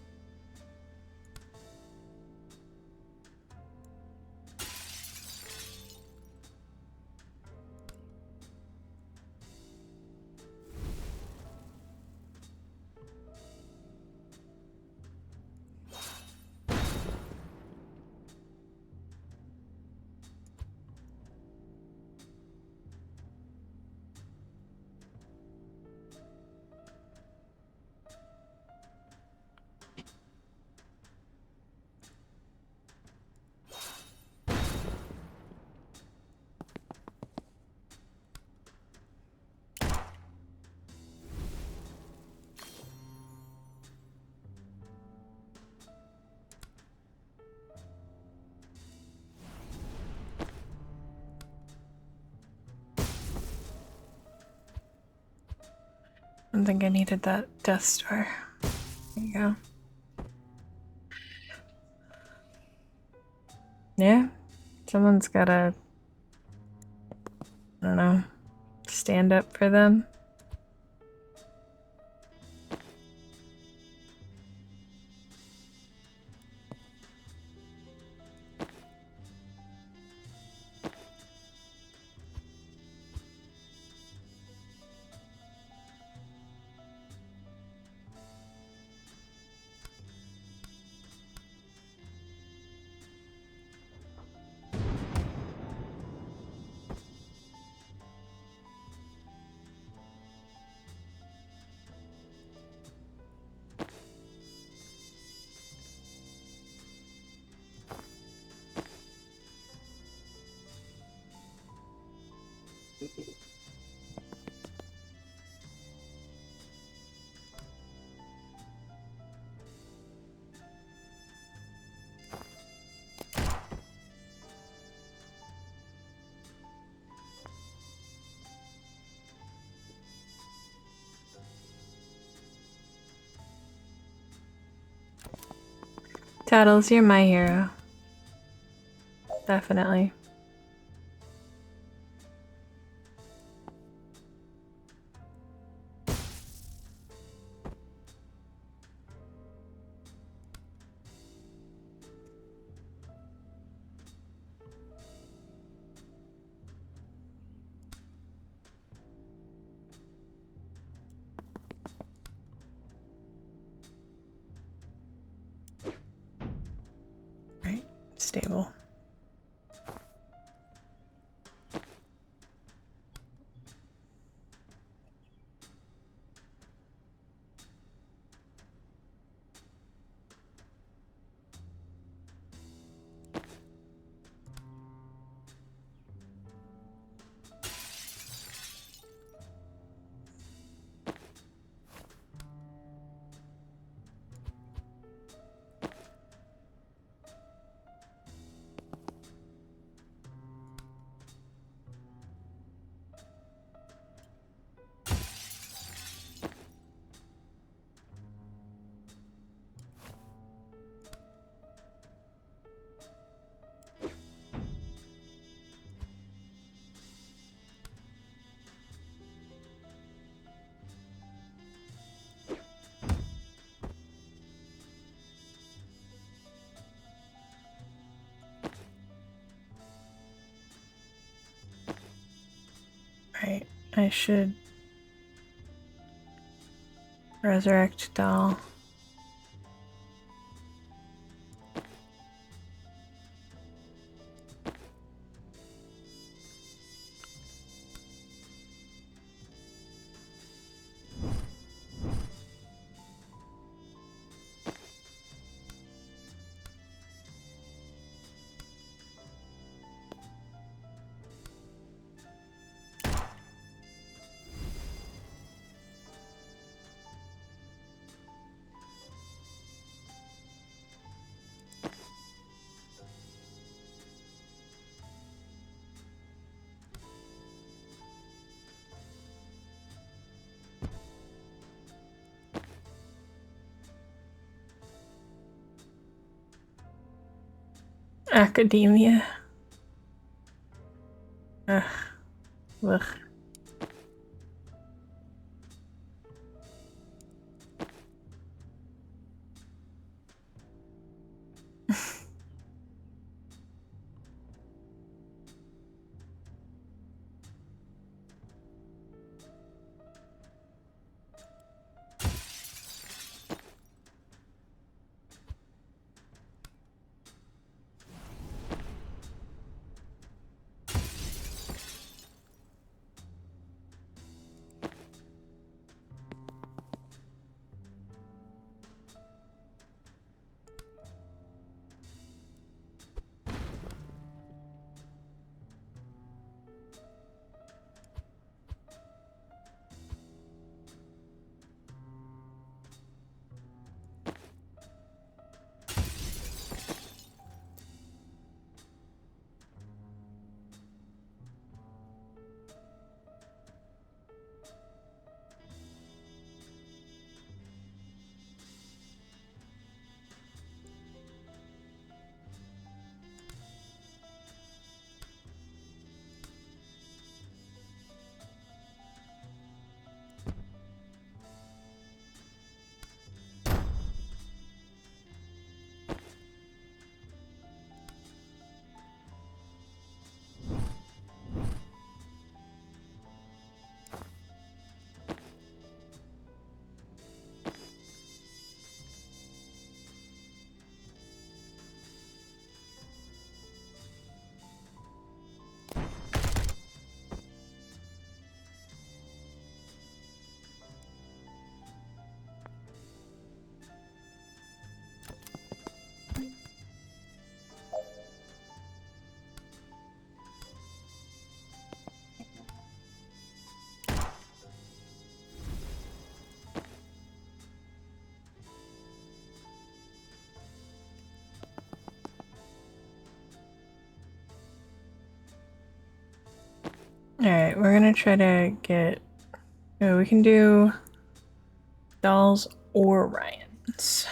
I don't think I needed that Death Star. There you go. Yeah, someone's gotta, I don't know, stand up for them. Tattles, you're my hero. Definitely. Right, stable. Right, I should resurrect doll. Academia. Ugh. Ugh. Alright, we're gonna try to get... Oh, we can do dolls or Ryans.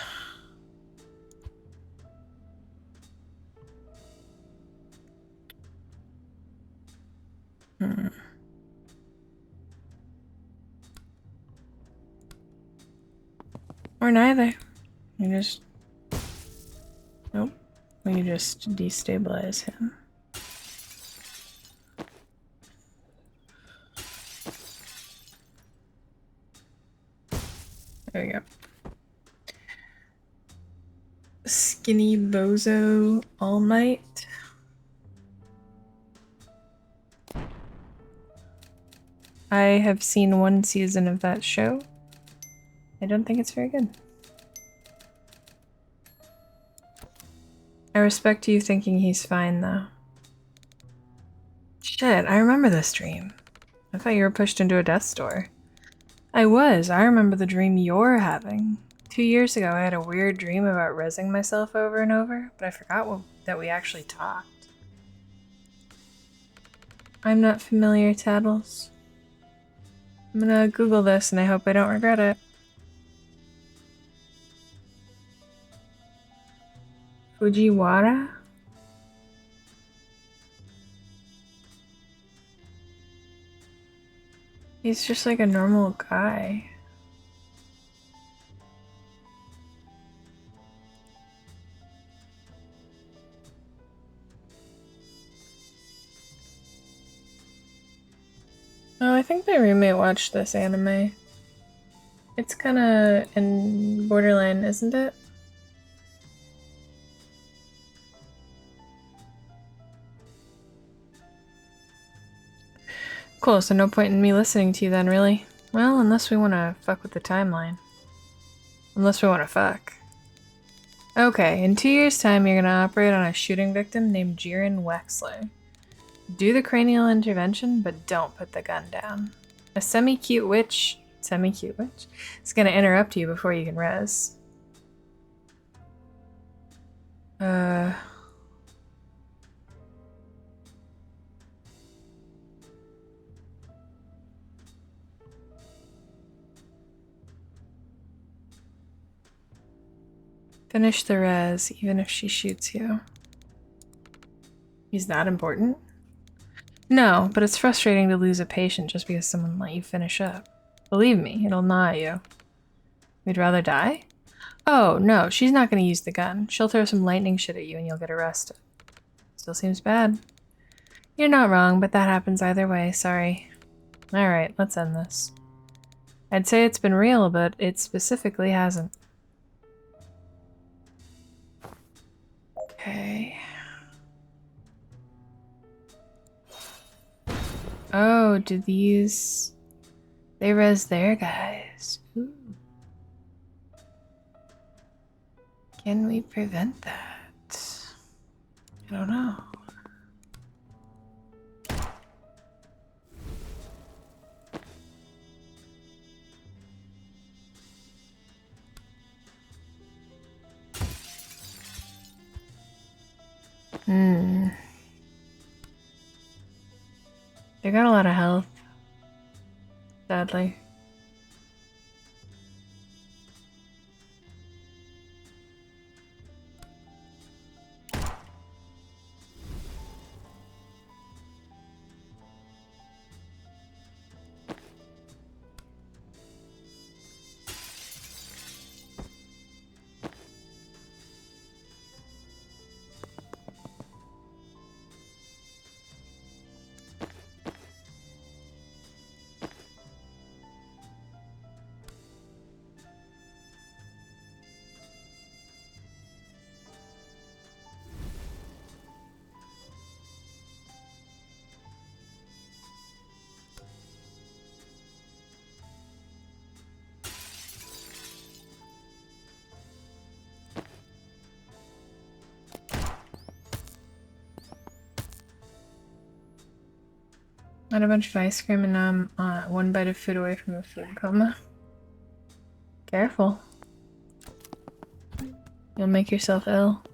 Or neither. You just... Nope. We just destabilize him. There we go. Skinny Bozo All Might. I have seen one season of that show. I don't think it's very good. I respect you thinking he's fine, though. Shit, I remember this dream. I thought you were pushed into a death's door. I was. I remember the dream you're having. 2 years ago, I had a weird dream about rezzing myself over and over, but I forgot that we actually talked. I'm not familiar, Tattles. I'm gonna Google this and I hope I don't regret it. Fujiwara? He's just like a normal guy. Oh, I think my roommate watched this anime. It's kinda in borderline, isn't it? Cool, so no point in me listening to you then, really? Well, unless we want to fuck with the timeline. Unless we want to fuck. Okay, in 2 years' time, you're gonna operate on a shooting victim named Jiren Wexler. Do the cranial intervention, but don't put the gun down. A semi-cute witch is gonna interrupt you before you can res. Finish the res, even if she shoots you. Is that important? No, but it's frustrating to lose a patient just because someone let you finish up. Believe me, it'll gnaw at you. We'd rather die? Oh, no, she's not gonna use the gun. She'll throw some lightning shit at you and you'll get arrested. Still seems bad. You're not wrong, but that happens either way, sorry. Alright, let's end this. I'd say it's been real, but it specifically hasn't. Okay. Oh, do these... They res their guys. Ooh. Can we prevent that? I don't know. They got a lot of health. Sadly. I had a bunch of ice cream and now I'm one bite of food away from a food coma. Careful. You'll make yourself ill.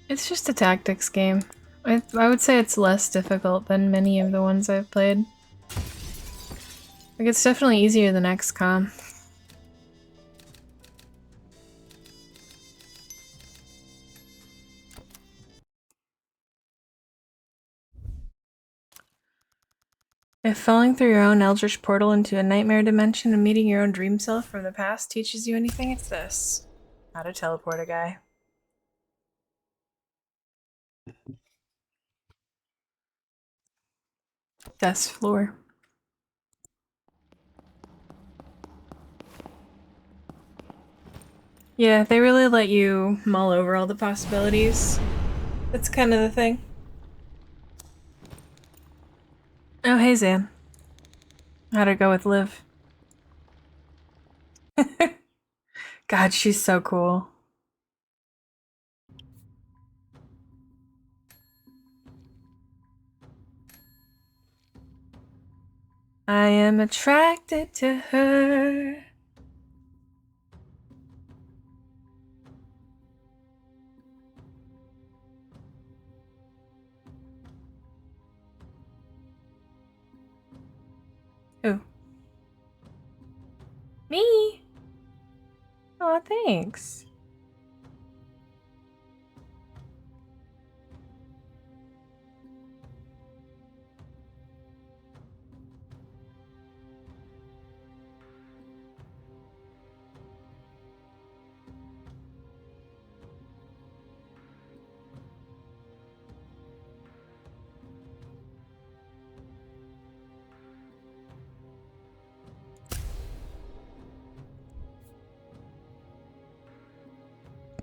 It's just a tactics game. I would say it's less difficult than many of the ones I've played. Like, it's definitely easier than XCOM. If falling through your own eldritch portal into a nightmare dimension and meeting your own dream self from the past teaches you anything, it's this. How to teleport a guy. Death's floor. Yeah, they really let you mull over all the possibilities. That's kind of the thing. Oh, hey, Zan. How'd it go with Liv? God, she's so cool. I am attracted to her. Who? Me? Aw, thanks.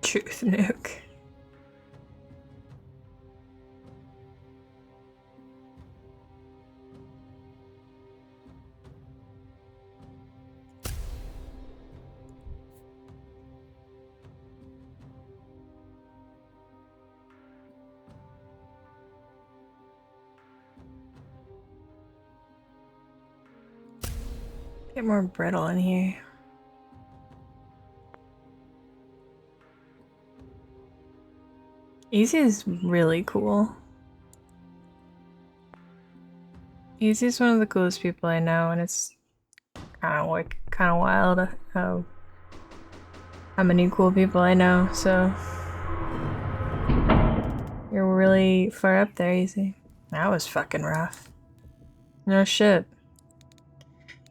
Truth nuke. Get more brittle in here. Easy is really cool. Easy is one of the coolest people I know, and it's kind of wild how many cool people I know. So you're really far up there, Easy. That was fucking rough. No shit.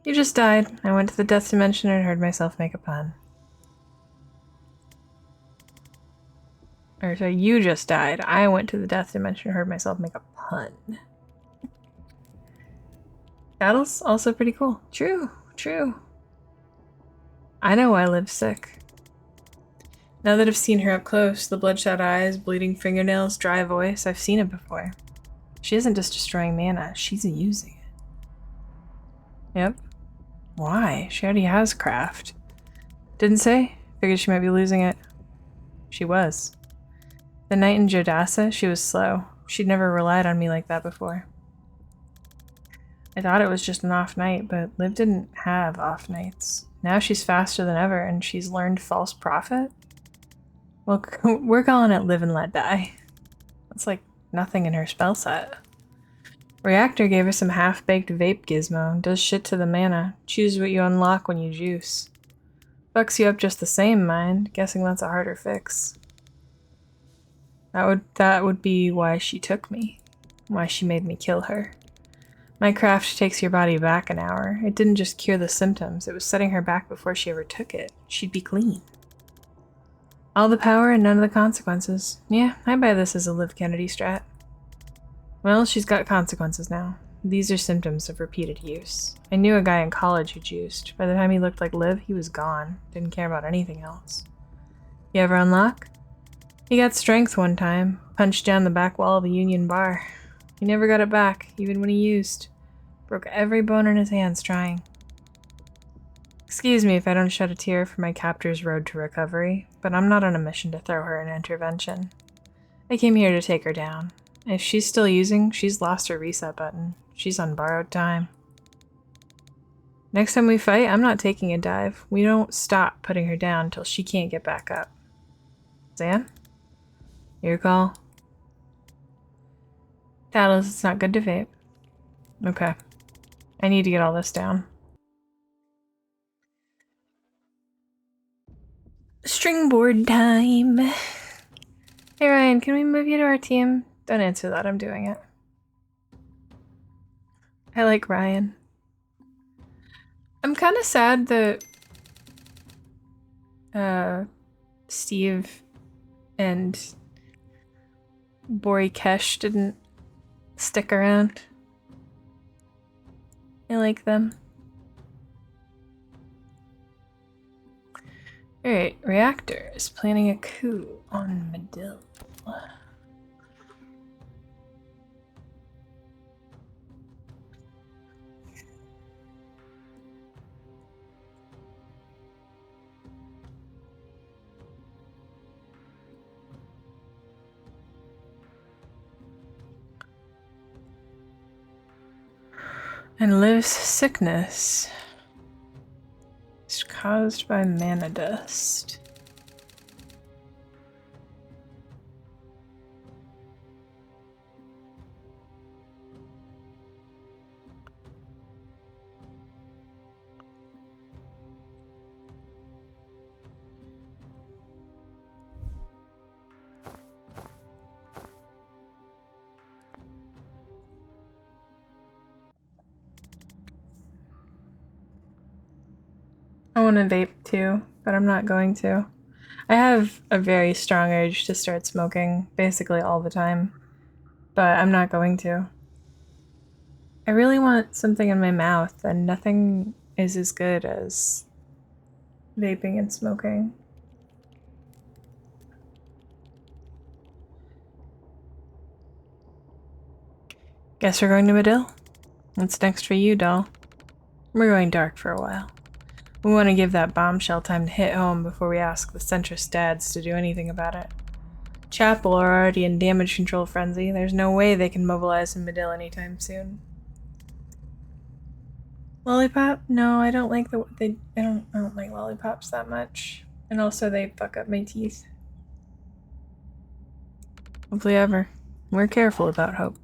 You just died. I went to the death dimension and heard myself make a pun. Or sorry, you just died. I went to the death dimension and heard myself make a pun. Battle's also pretty cool. True, true. I know why Liv's sick. Now that I've seen her up close, the bloodshot eyes, bleeding fingernails, dry voice, I've seen it before. She isn't just destroying mana, she's using it. Yep. Why? She already has craft. Didn't say? Figured she might be losing it. She was. The night in Jodasa, she was slow. She'd never relied on me like that before. I thought it was just an off night, but Liv didn't have off nights. Now she's faster than ever, and she's learned false prophet? Well, we're calling it live and let die. That's like nothing in her spell set. Reactor gave her some half-baked vape gizmo. Does shit to the mana. Choose what you unlock when you juice. Fucks you up just the same, mind. Guessing that's a harder fix. That would be why she took me. Why she made me kill her. My craft takes your body back an hour. It didn't just cure the symptoms, it was setting her back before she ever took it. She'd be clean. All the power and none of the consequences. Yeah, I buy this as a Liv Kennedy strat. Well, she's got consequences now. These are symptoms of repeated use. I knew a guy in college who juiced. By the time he looked like Liv, he was gone. Didn't care about anything else. You ever unlock? He got strength one time. Punched down the back wall of the Union Bar. He never got it back, even when he used. Broke every bone in his hands trying. Excuse me if I don't shed a tear for my captor's road to recovery, but I'm not on a mission to throw her an intervention. I came here to take her down. If she's still using, she's lost her reset button. She's on borrowed time. Next time we fight, I'm not taking a dive. We don't stop putting her down till she can't get back up. Zan? Your call. Tattles, it's not good to vape. Okay. I need to get all this down. Stringboard time. Hey Ryan, can we move you to our team? Don't answer that, I'm doing it. I like Ryan. I'm kind of sad that Steve and Bori Kesh didn't stick around. I like them. Alright, Reactor is planning a coup on Medill. And Liv's sickness is caused by mana dust. I want to vape too, but I'm not going to. I have a very strong urge to start smoking basically all the time, but I'm not going to. I really want something in my mouth, and nothing is as good as vaping and smoking. Guess we're going to Medill? What's next for you, doll? We're going dark for a while. We want to give that bombshell time to hit home before we ask the centrist dads to do anything about it. Chapel are already in damage control frenzy. There's no way they can mobilize in Medill anytime soon. Lollipop? No, I don't like I don't like lollipops that much. And also they fuck up my teeth. Hopefully ever. We're careful about hope.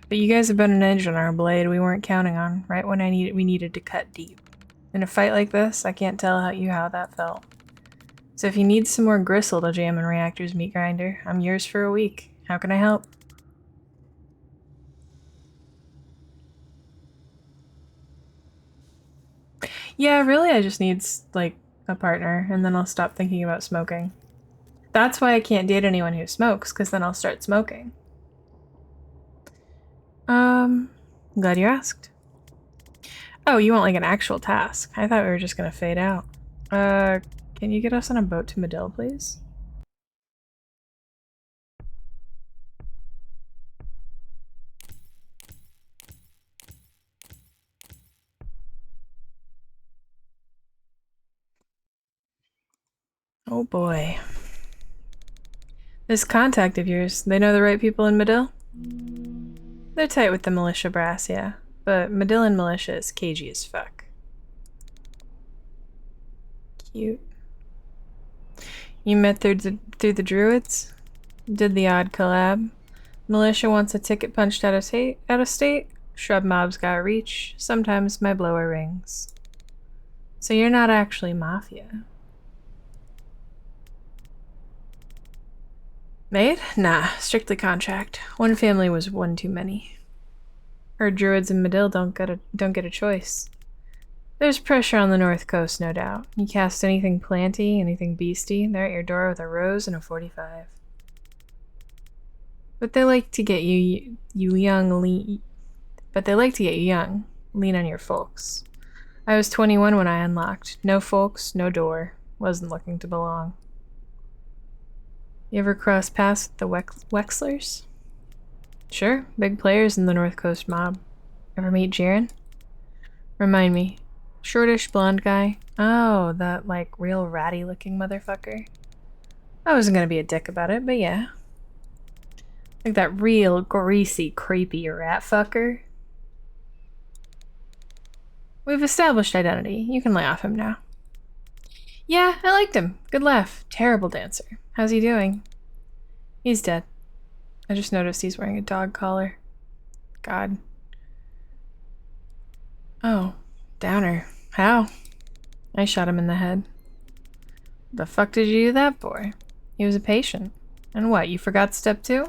But you guys have been an edge on our blade we weren't counting on, right when we needed to cut deep. In a fight like this, I can't tell how that felt. So if you need some more gristle to jam in Reactor's meat grinder, I'm yours for a week. How can I help? Yeah, really I just need, like, a partner, and then I'll stop thinking about smoking. That's why I can't date anyone who smokes, because then I'll start smoking. Glad you asked. Oh, you want like an actual task. I thought we were just gonna fade out. Can you get us on a boat to Medill, please? Oh boy. This contact of yours, they know the right people in Medill? They're tight with the militia brass, yeah. But Medillian militia is cagey as fuck. Cute. You met through the druids? Did the odd collab? Militia wants a ticket punched out of state. Shrub mobs got reach. Sometimes my blower rings. So you're not actually mafia. Maid? Nah, strictly contract. One family was one too many. Heard druids in Medill don't get a choice. There's pressure on the north coast, no doubt. You cast anything planty, anything beastie, they're at your door with a rose and a 45. But they like to get you young, lean. But they like to get you young, lean on your folks. I was 21 when I unlocked. No folks, no door. Wasn't looking to belong. You ever cross paths with the Wexlers? Sure, big players in the North Coast mob. Ever meet Jaren? Remind me. Shortish blonde guy? Oh, that like real ratty looking motherfucker. I wasn't gonna be a dick about it, but yeah. Like that real greasy, creepy rat fucker. We've established identity. You can lay off him now. Yeah, I liked him. Good laugh. Terrible dancer. How's he doing? He's dead. I just noticed he's wearing a dog collar. God. Oh, Downer. How? I shot him in the head. The fuck did you do that for? He was a patient. And what, you forgot step 2?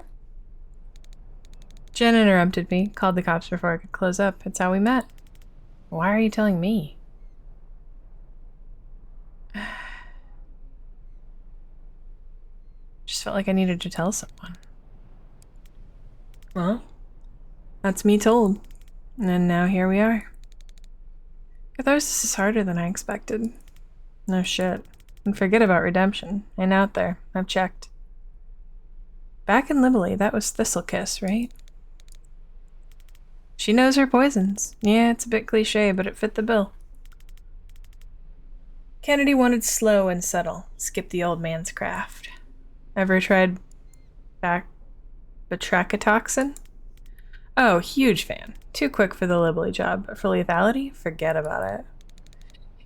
Jen interrupted me, called the cops before I could close up. It's how we met. Why are you telling me? Just felt like I needed to tell someone. Well, that's me told. And now here we are. Catharsis is harder than I expected. No shit. And forget about redemption. Ain't out there. I've checked. Back in Libely, that was Thistlekiss, right? She knows her poisons. Yeah, it's a bit cliche, but it fit the bill. Kennedy wanted slow and subtle. Skip the old man's craft. Ever tried batrachatoxin? Oh, huge fan. Too quick for the Libely job, but for lethality, forget about it.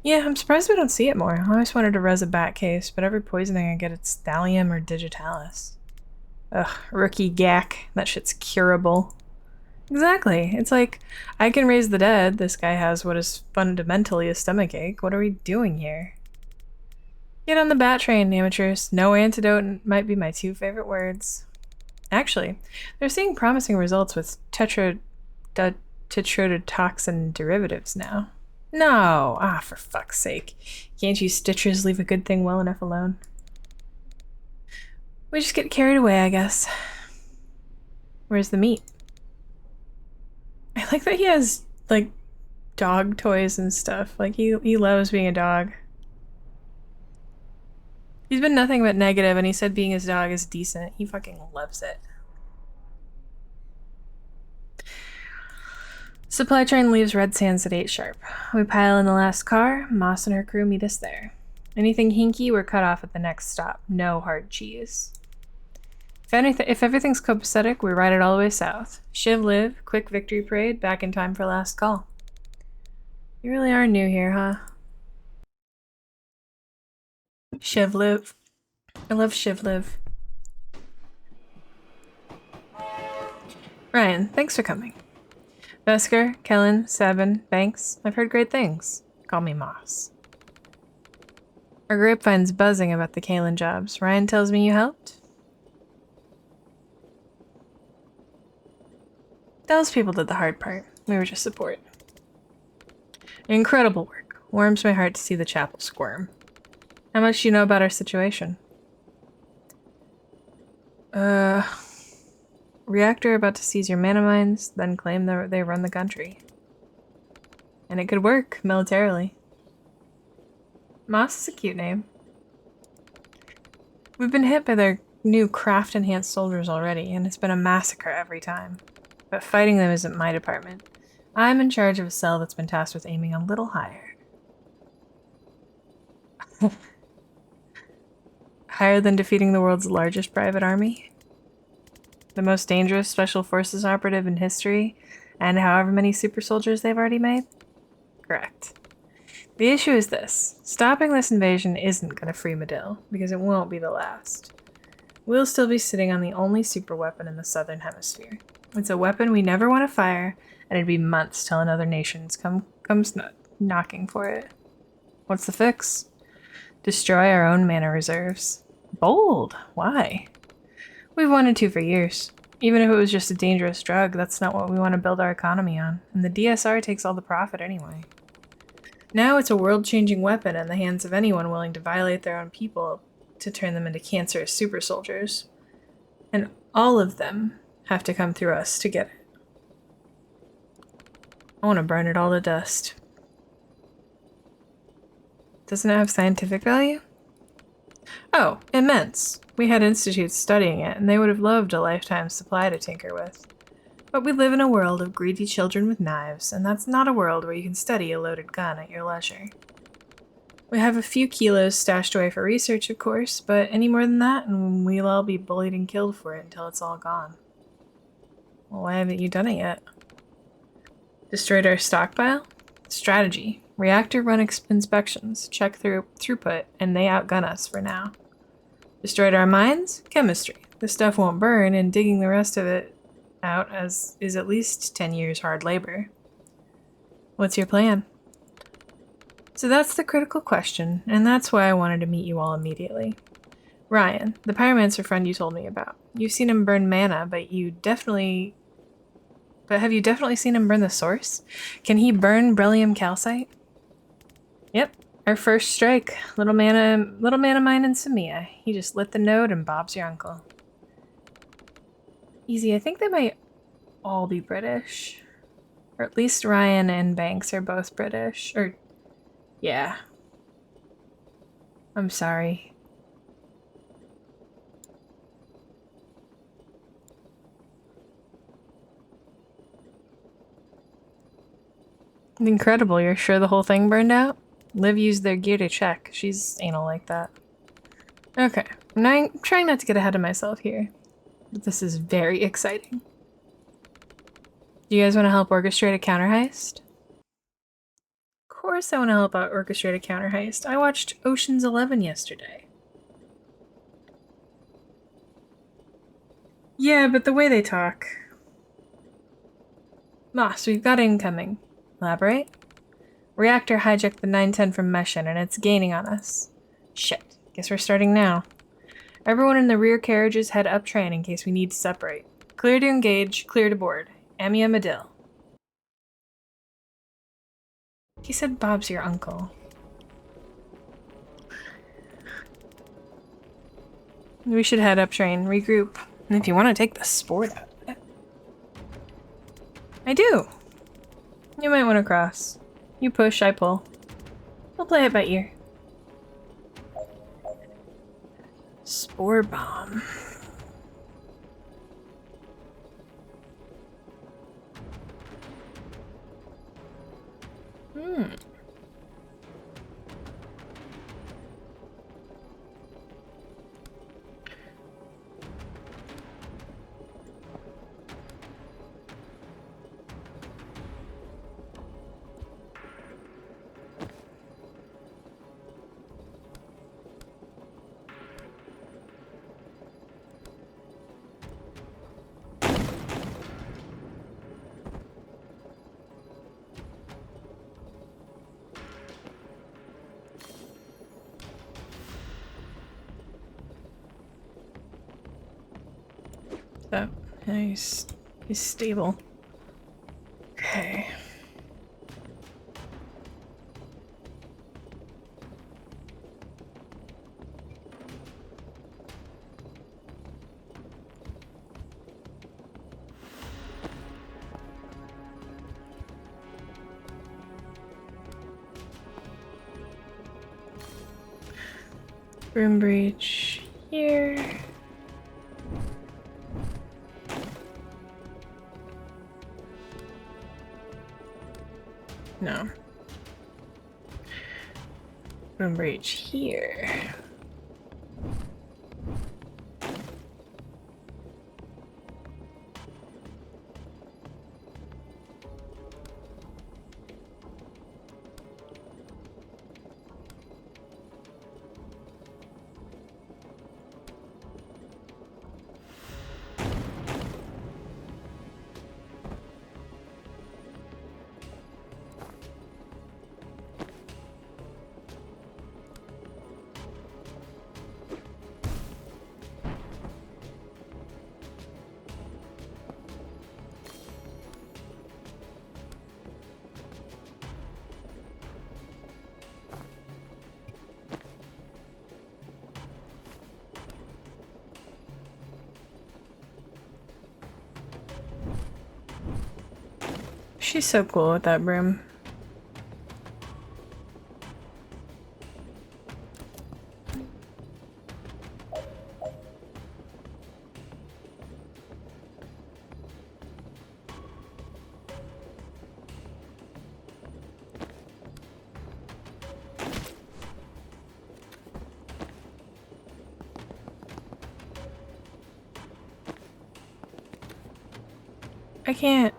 Yeah, I'm surprised we don't see it more. I always wanted to res a bat case, but every poisoning I get it's thallium or digitalis. Ugh, rookie gack. That shit's curable. Exactly. It's like, I can raise the dead. This guy has what is fundamentally a stomachache. What are we doing here? Get on the bat train, amateurs. No antidote might be my 2 favorite words. Actually, they're seeing promising results with tetrodotoxin derivatives now. No! Ah, for fuck's sake. Can't you stitchers leave a good thing well enough alone? We just get carried away, I guess. Where's the meat? I like that he has, like, dog toys and stuff. Like, he loves being a dog. He's been nothing but negative, and he said being his dog is decent. He fucking loves it. Supply train leaves Red Sands at 8 sharp. We pile in the last car. Moss and her crew meet us there. Anything hinky, we're cut off at the next stop. No hard cheese. If everything's copacetic, we ride it all the way south. Shiv live, quick victory parade, back in time for last call. You really are new here, huh? Shiv live. I love Shiv live. Ryan, thanks for coming. Vesker, Kellen, Sabin, Banks, I've heard great things. Call me Moss. Our grapevine's buzzing about the Kalen jobs. Ryan tells me you helped? Those people did the hard part. We were just support. Incredible work. Warms my heart to see the chapel squirm. How much do you know about our situation? Reactor about to seize your mana mines, then claim that they run the country. And it could work, militarily. Moss is a cute name. We've been hit by their new craft-enhanced soldiers already, and it's been a massacre every time. But fighting them isn't my department. I'm in charge of a cell that's been tasked with aiming a little higher. Higher than defeating the world's largest private army? The most dangerous special forces operative in history, and however many super soldiers they've already made? Correct. The issue is this. Stopping this invasion isn't going to free Medill, because it won't be the last. We'll still be sitting on the only super weapon in the southern hemisphere. It's a weapon we never want to fire, and it'd be months till another nation comes knocking for it. What's the fix? Destroy our own mana reserves. Bold. Why? We've wanted to for years. Even if it was just a dangerous drug, that's not what we want to build our economy on, and the DSR takes all the profit anyway. Now it's a world-changing weapon in the hands of anyone willing to violate their own people to turn them into cancerous super soldiers. And all of them have to come through us to get it. I want to burn it all to dust. Doesn't it have scientific value? Oh, immense. We had institutes studying it, and they would have loved a lifetime supply to tinker with. But we live in a world of greedy children with knives, and that's not a world where you can study a loaded gun at your leisure. We have a few kilos stashed away for research, of course, but any more than that, and we'll all be bullied and killed for it until it's all gone. Well, why haven't you done it yet? Destroyed our stockpile? Strategy. Reactor run inspections, check throughput, and they outgun us for now. Destroyed our mines? Chemistry. The stuff won't burn, and digging the rest of it out is at least 10 years hard labor. What's your plan? So that's the critical question, and that's why I wanted to meet you all immediately. Ryan, the pyromancer friend you told me about. You've seen him burn mana, but have you definitely seen him burn the source? Can he burn beryllium calcite? Yep, our first strike. Little mana mine and Samia. He just lit the node and Bob's your uncle. Easy, I think they might all be British. Or at least Ryan and Banks are both British. Or, yeah. I'm sorry. Incredible, you're sure the whole thing burned out? Liv used their gear to check. She's anal like that. Okay, I'm trying not to get ahead of myself here. But this is very exciting. Do you guys want to help orchestrate a counter heist? Of course I want to help out orchestrate a counter heist. I watched Ocean's 11 yesterday. Yeah, but the way they talk. Moss, we've got incoming. Elaborate? Reactor hijacked the 910 from Meshin and it's gaining on us. Shit. Guess we're starting now. Everyone in the rear carriages head up train in case we need to separate. Clear to engage, clear to board. Amia Medill. He said Bob's your uncle. We should head up train, regroup. And if you want to take the sport out of it. I do. You might want to cross. You push, I pull. We'll play it by ear. Spore bomb. So, he's stable. Okay. Room breach here. No. Room breach here. She's so cool with that broom. I can't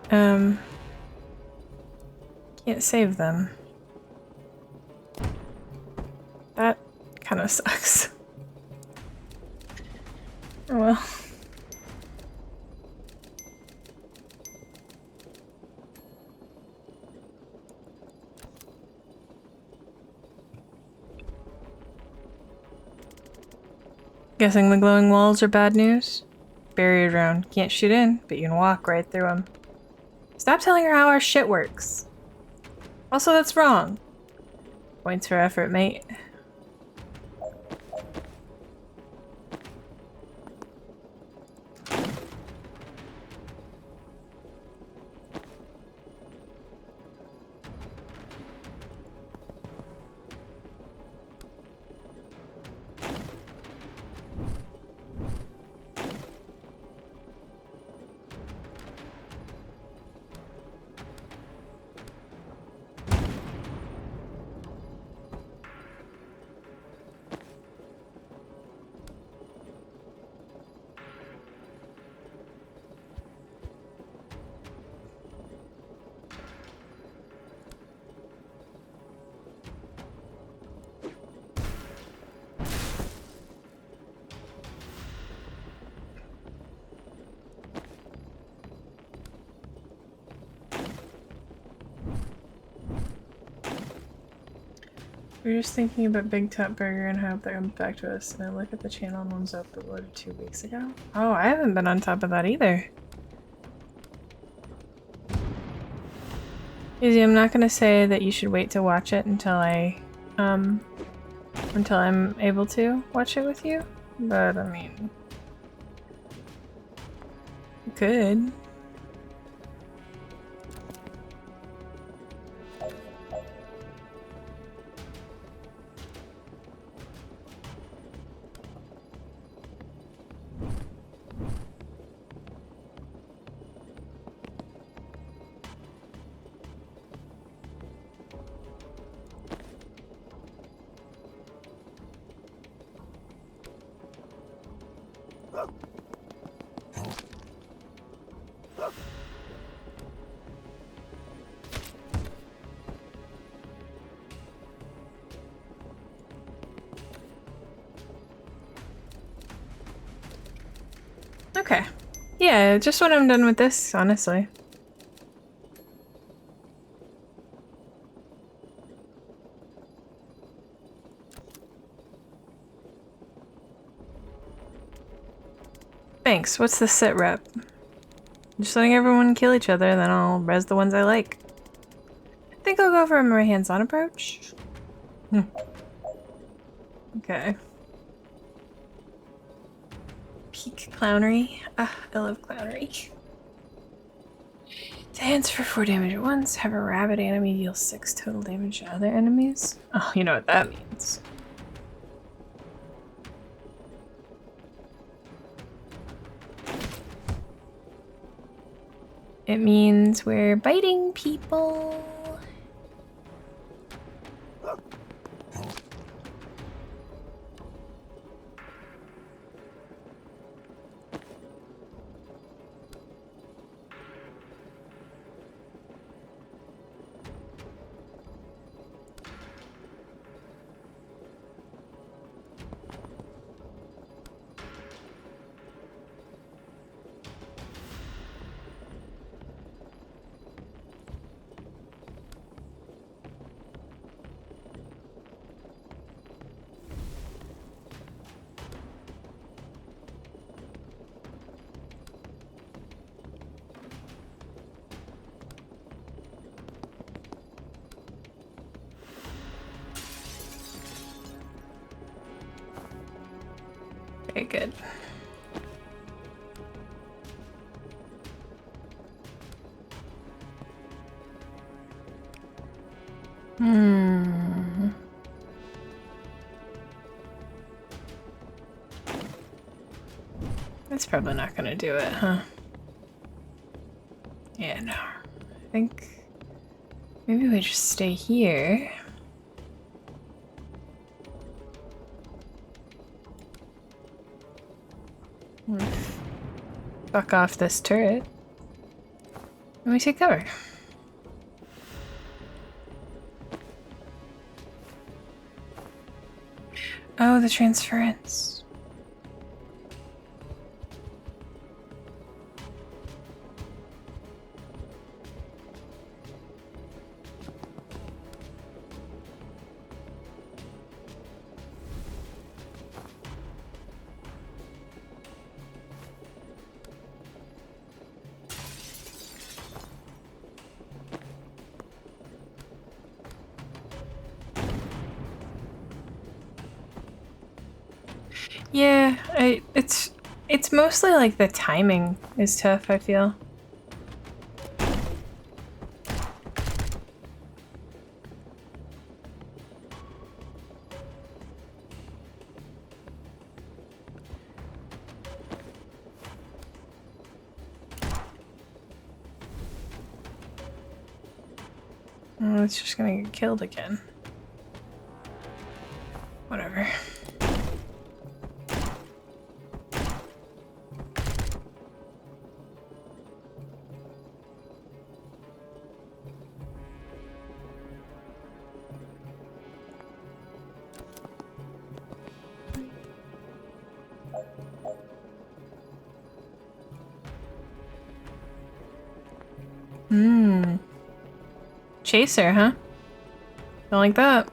save them. That kind of sucks. Oh well. Guessing the glowing walls are bad news? Barrier drone. Can't shoot in, but you can walk right through them. Stop telling her how our shit works. Also, that's wrong. Points for effort, mate. We were just thinking about Big Top Burger and hope that comes back to us, and I look at the channel and one's uploaded 2 weeks ago. Oh, I haven't been on top of that either. Izzy, I'm not gonna say that you should wait to watch it until I'm able to watch it with you, but I mean, you could. Okay. Yeah, just when I'm done with this, honestly. Thanks. What's the sit rep? Just letting everyone kill each other, then I'll res the ones I like. I think I'll go for a more hands-on approach. Okay. Peak clownery. Ah, I love clownery. Dance for 4 damage at once. Have a rabbit enemy deal 6 total damage to other enemies. Oh, you know what that means. It means we're biting people. Okay, good. That's probably not gonna do it, huh? Yeah, no. I think maybe we just stay here. Fuck off this turret. And we take cover. Oh, the transference. Yeah, it's mostly like the timing is tough, I feel. Oh, it's just gonna get killed again. Whatever. Chaser, huh? Don't like that.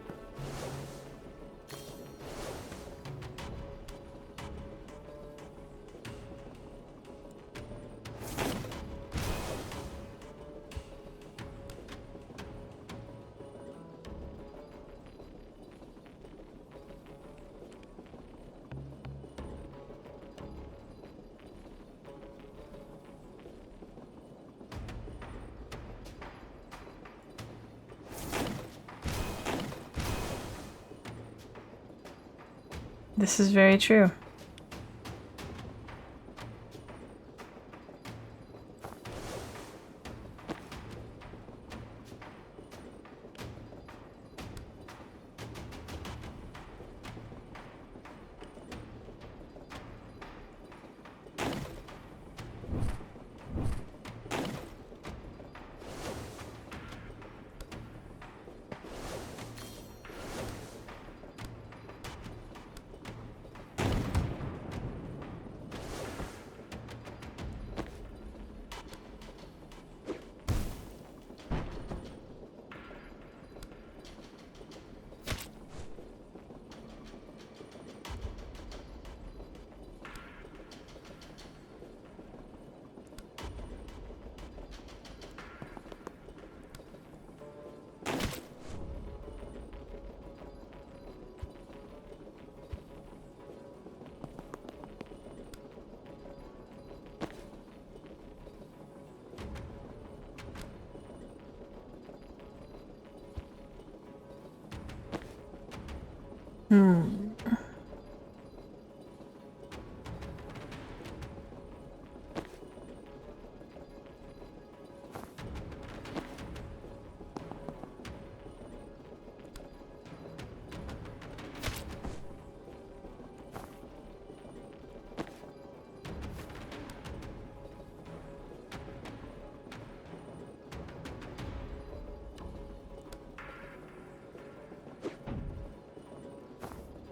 This is very true.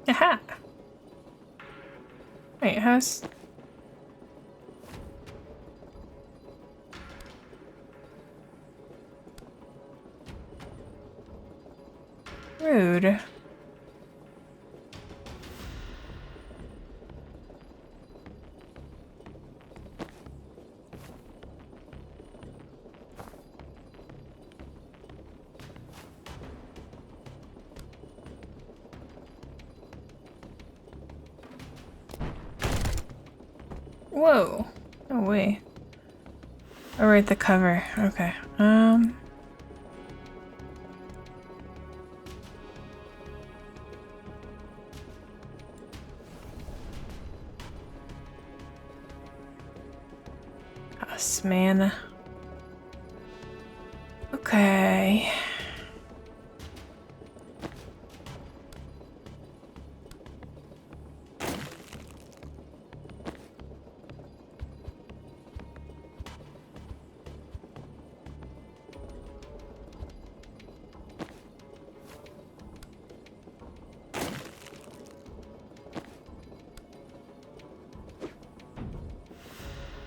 Aha! Wait, how's... Rude. Whoa. No way. Oh, right, the cover. Okay. Us, man. Okay.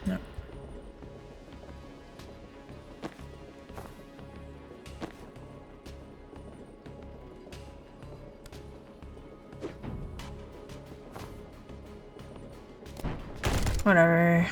No. Whatever.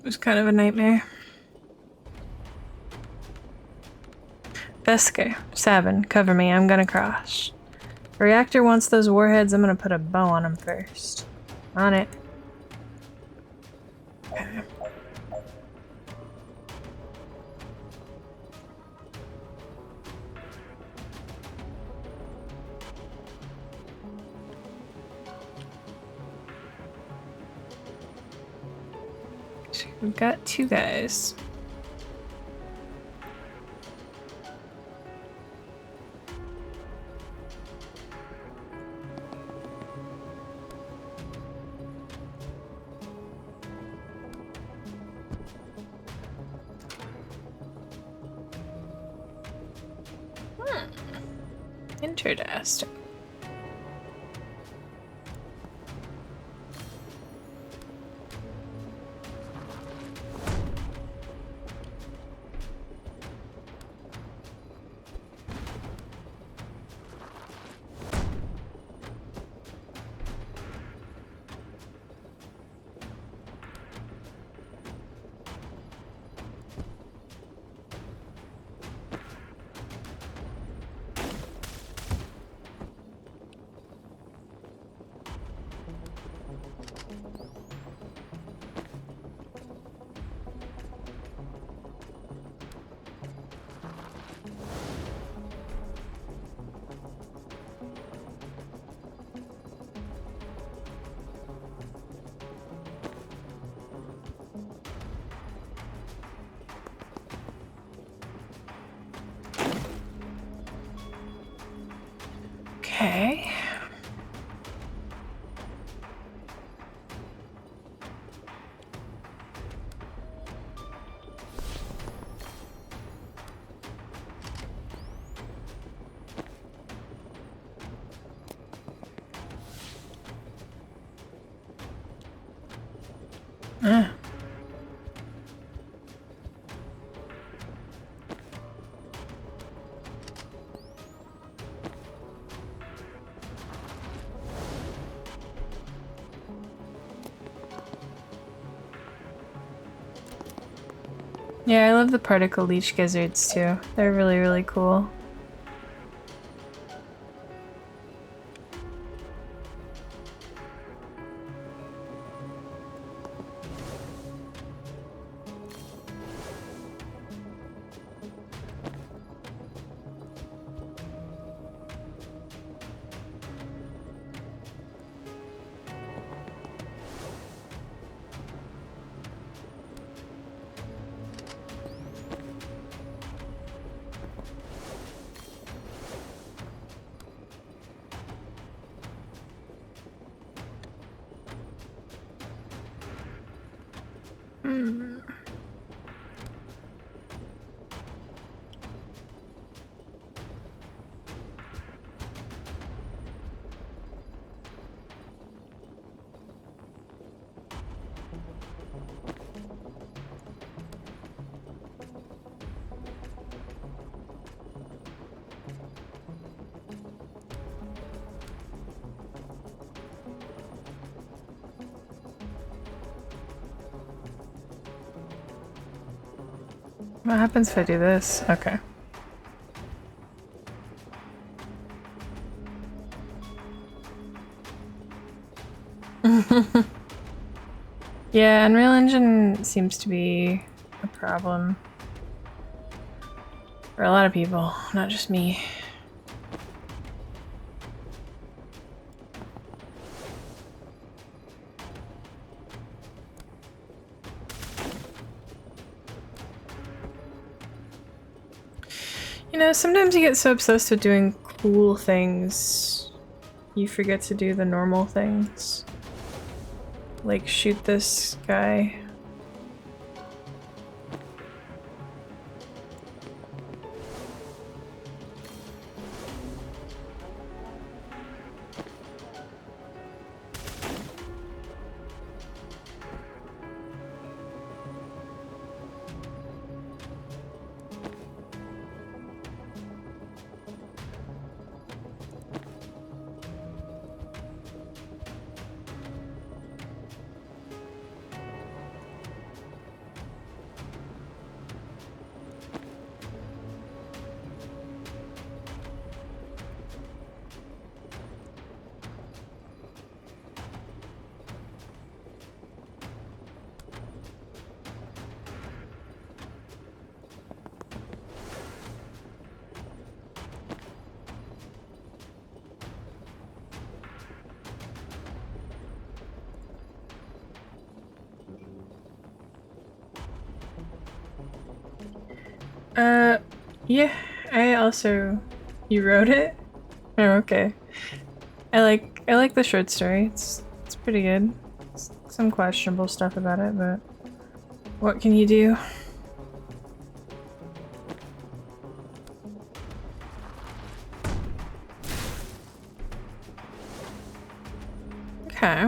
It was kind of a nightmare. Vesker, Sabin, cover me. I'm gonna cross. The reactor wants those warheads. I'm gonna put a bow on them first. On it. Okay. So we've got 2 guys. Interesting. Okay. Ah. Yeah, I love the particle leech gizzards too. They're really, really cool. Hmm. What happens if I do this? Okay. Yeah, Unreal Engine seems to be a problem for a lot of people, not just me. You know, sometimes you get so obsessed with doing cool things, you forget to do the normal things. Like shoot this guy. Yeah, I also... You wrote it? Oh, okay. I like the short story. It's pretty good. Some questionable stuff about it, but what can you do? Okay.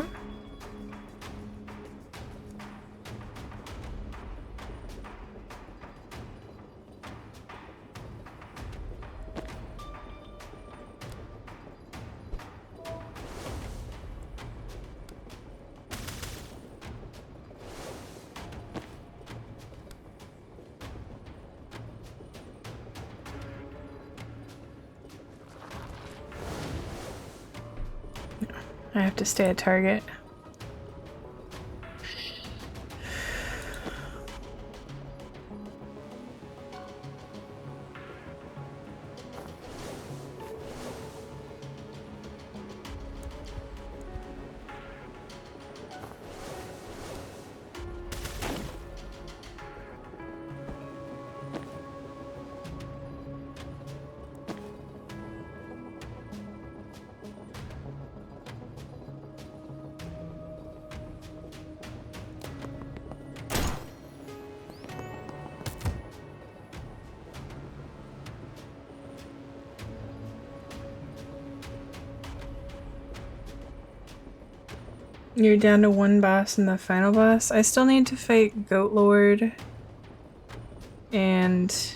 I have to stay at target. You're down to one boss and the final boss. I still need to fight Goat Lord and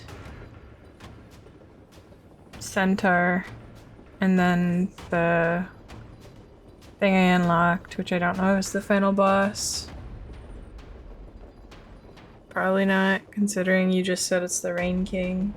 Centaur, and then the thing I unlocked, which I don't know is the final boss. Probably not, considering you just said it's the Rain King.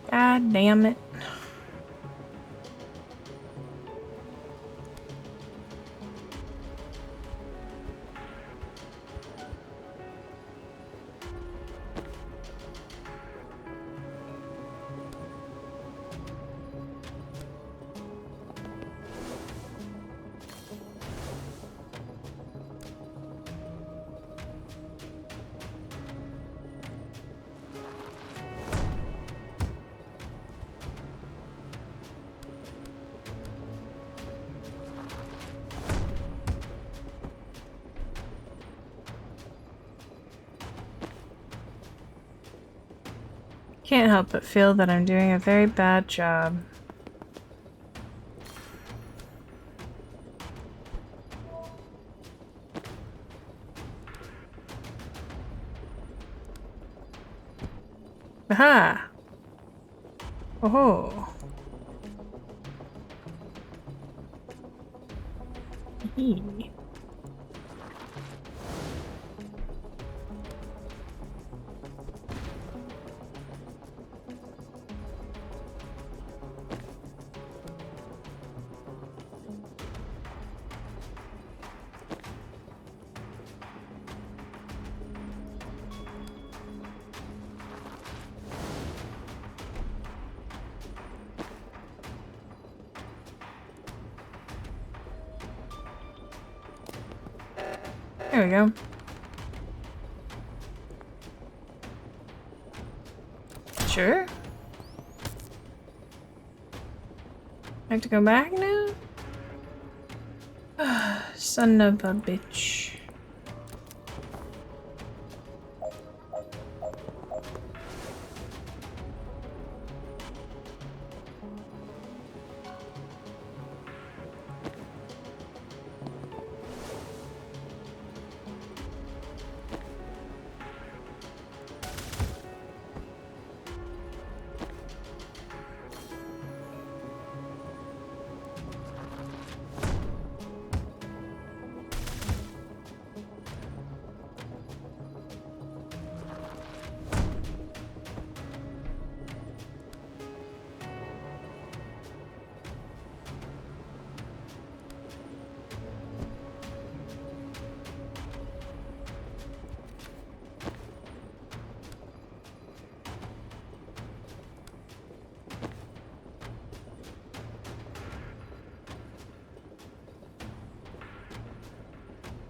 God damn it. Can't help but feel that I'm doing a very bad job. Aha! Oh. Hee. There we go. Sure. I have to go back now? Son of a bitch.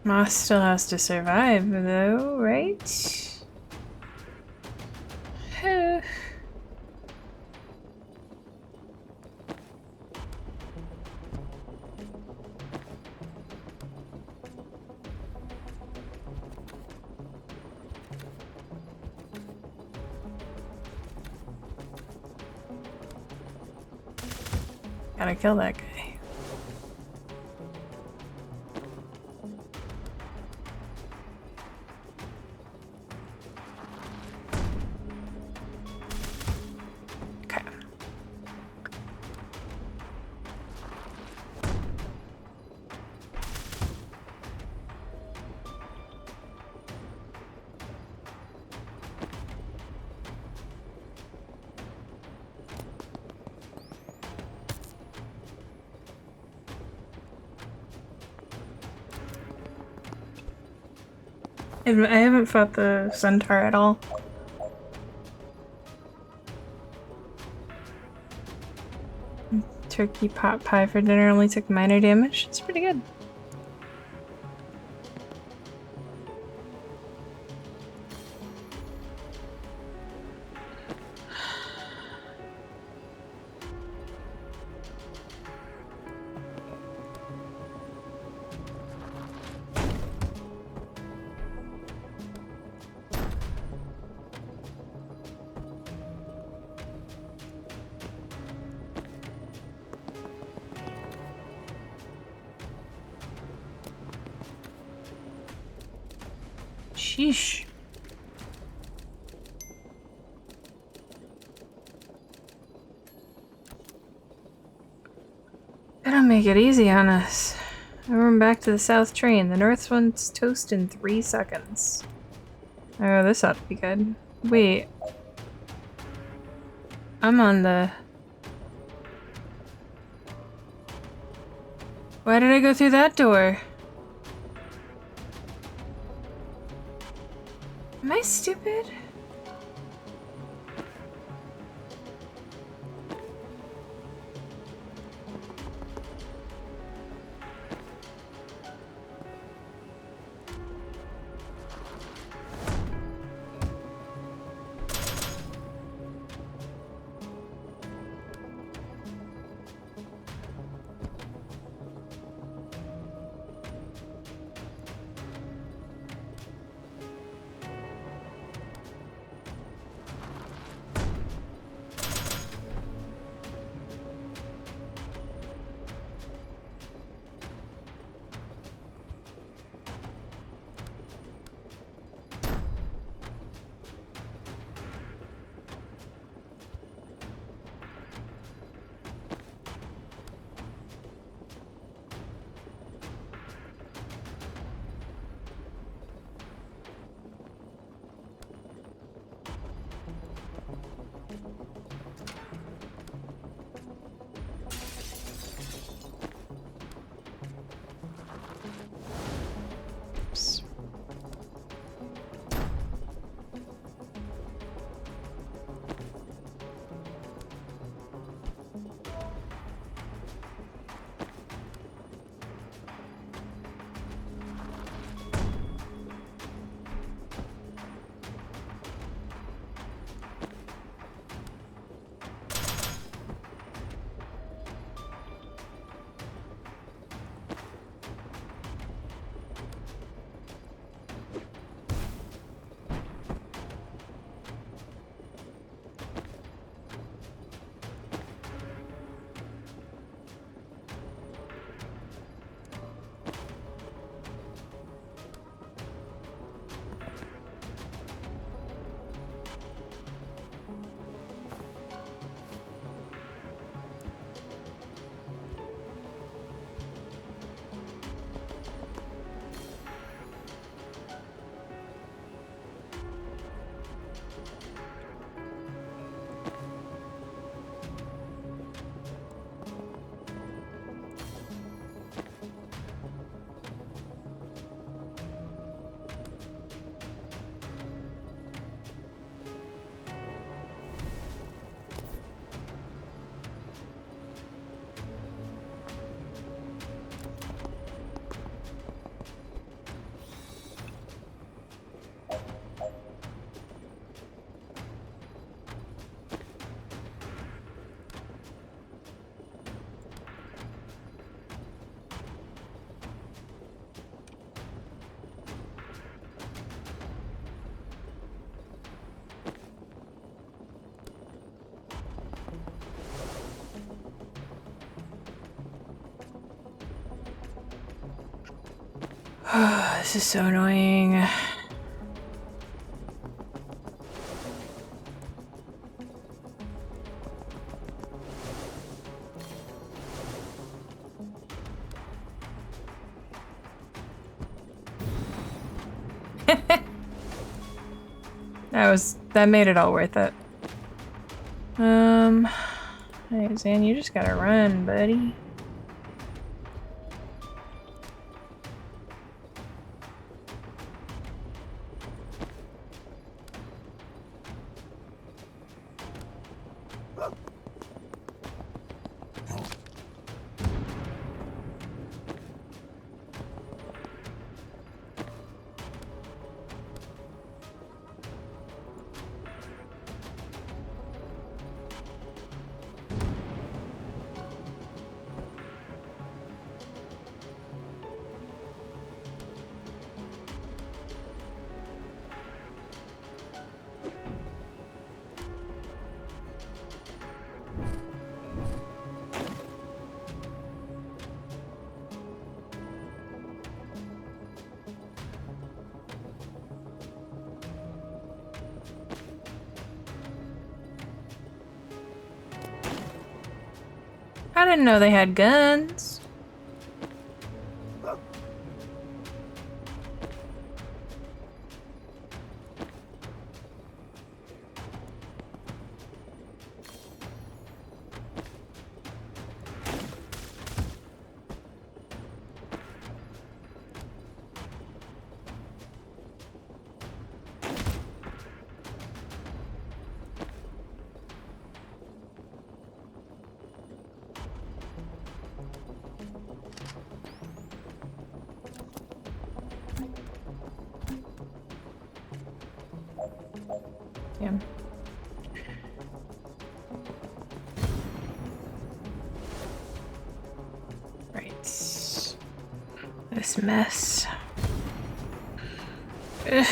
Moss still has to survive, though, right? Gotta kill that guy. Okay. I haven't fought the centaur at all. Turkey pot pie for dinner only took minor damage. It's pretty good. Sheesh. They don't make it easy on us. I run back to the south train. The north one's toast in 3 seconds. Oh, this ought to be good. Wait. I'm on the... Why did I go through that door? Am I stupid? This is so annoying. That made it all worth it. Hey, Zan, you just gotta run, buddy. I didn't know they had guns. Yeah. Right. This mess. Ugh.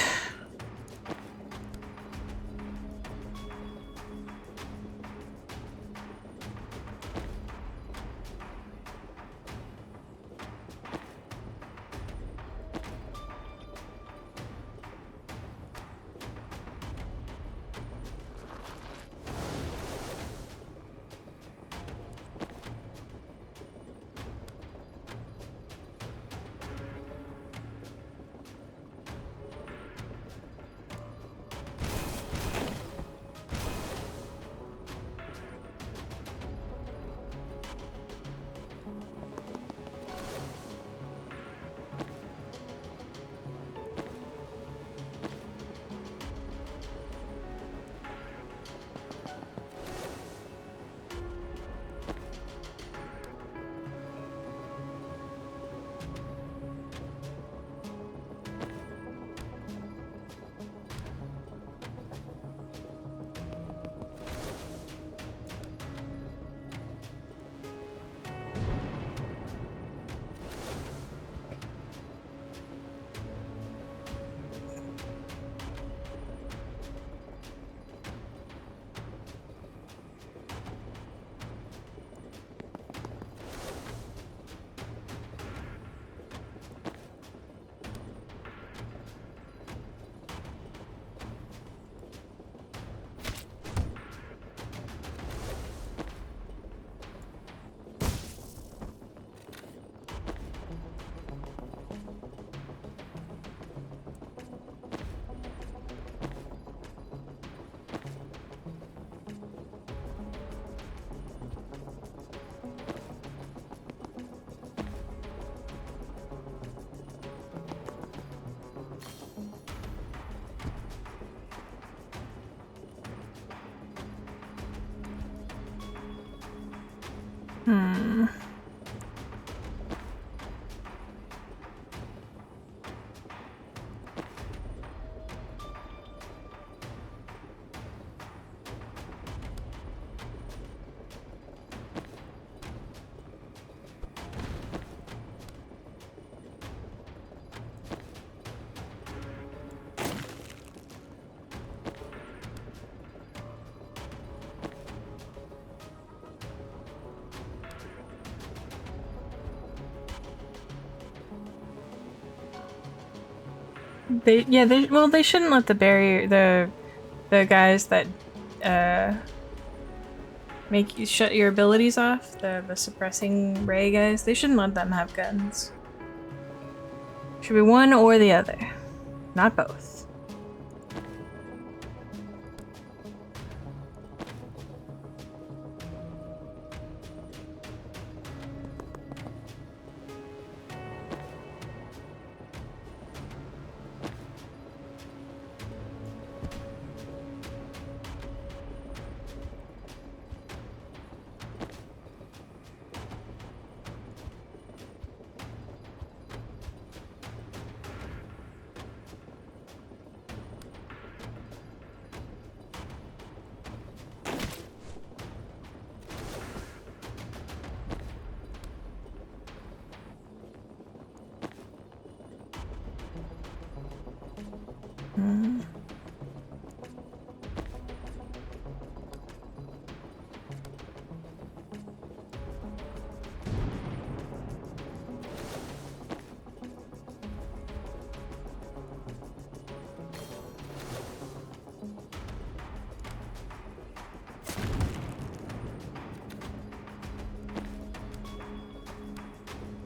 Hmm. They shouldn't let the barrier, the guys that, make you shut your abilities off, the suppressing ray guys, they shouldn't let them have guns. Should be one or the other, not both.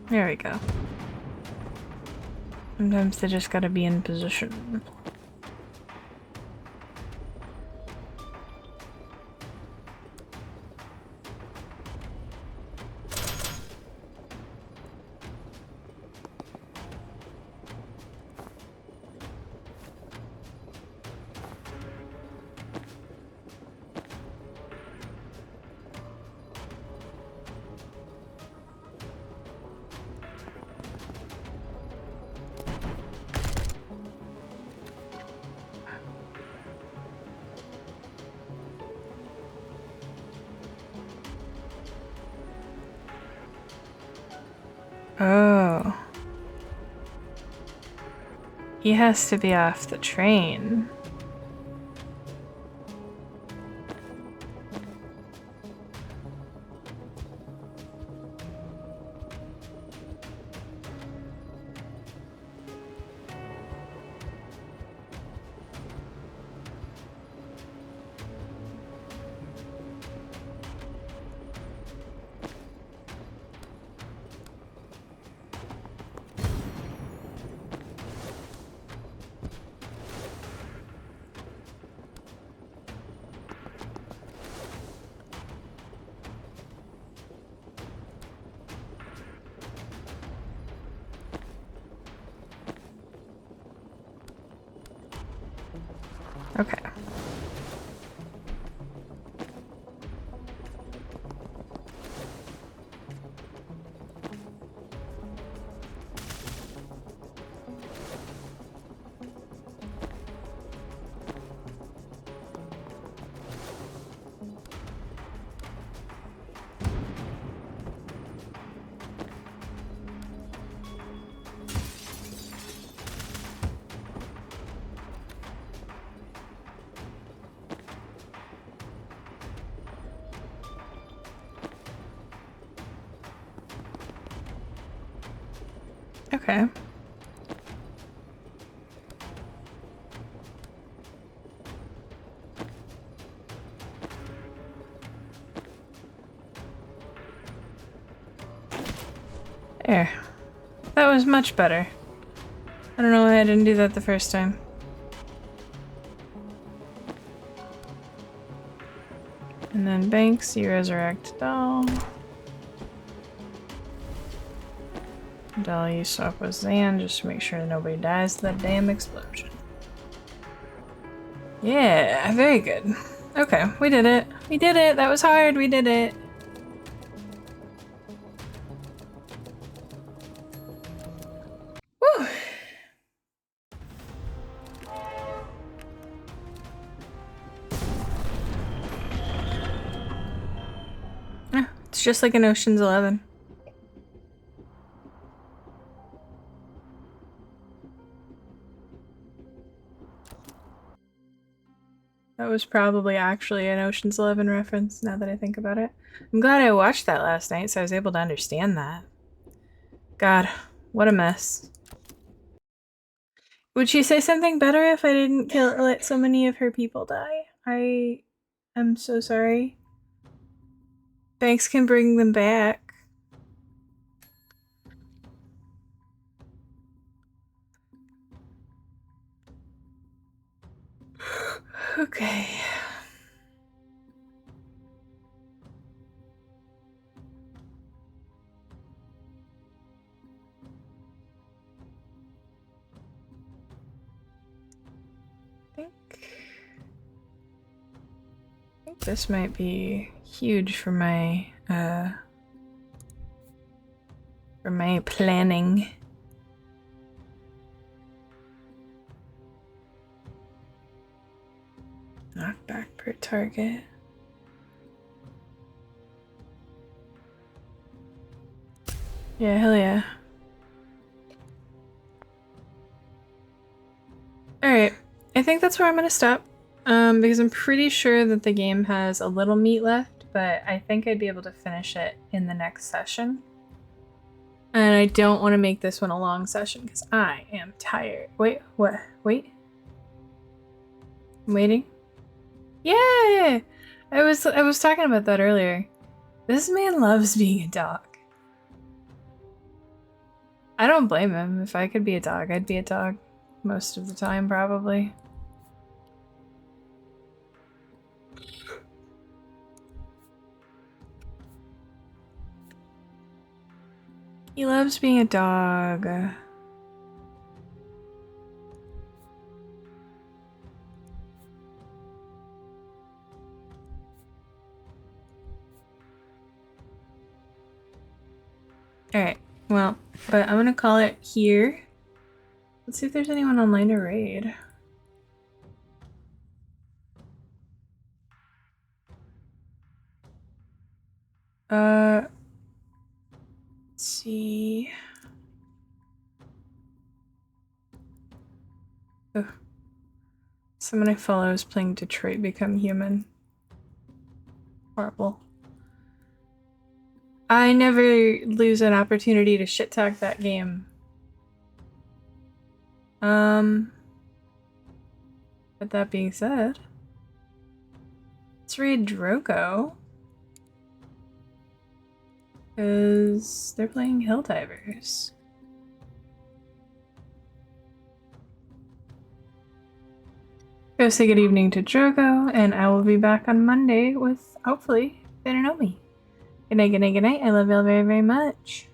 There we go. Sometimes they just gotta be in position. Oh. He has to be off the train. Okay. Okay. There. That was much better. I don't know why I didn't do that the first time. And then Banks, you resurrect Doll. Doll, you swap with Zan just to make sure nobody dies to that damn explosion. Yeah, very good. Okay, we did it. We did it! That was hard, we did it! Woo! It's just like in Ocean's 11. That was probably actually an Ocean's 11 reference, now that I think about it. I'm glad I watched that last night, so I was able to understand that. God, what a mess. Would she say something better if I didn't let so many of her people die? I am so sorry. Banks can bring them back. Okay. I think this might be huge for my planning. Knockback per target. Yeah, hell yeah. Alright, I think that's where I'm gonna stop. Because I'm pretty sure that the game has a little meat left, but I think I'd be able to finish it in the next session. And I don't want to make this one a long session because I am tired. Wait, what? Wait. I'm waiting. Yeah! I was talking about that earlier. This man loves being a dog. I don't blame him. If I could be a dog, I'd be a dog. Most of the time, probably. He loves being a dog. Alright, well, but I'm gonna call it here. Let's see if there's anyone online to raid. Let's see. Ugh. Someone I follow is playing Detroit Become Human. Horrible. I never lose an opportunity to shit talk that game. But that being said, let's read Drogo. Because they're playing Helldivers. Go say good evening to Drogo, and I will be back on Monday with, hopefully, Finn and Omi. Good night, good night, good night. I love y'all very, very much.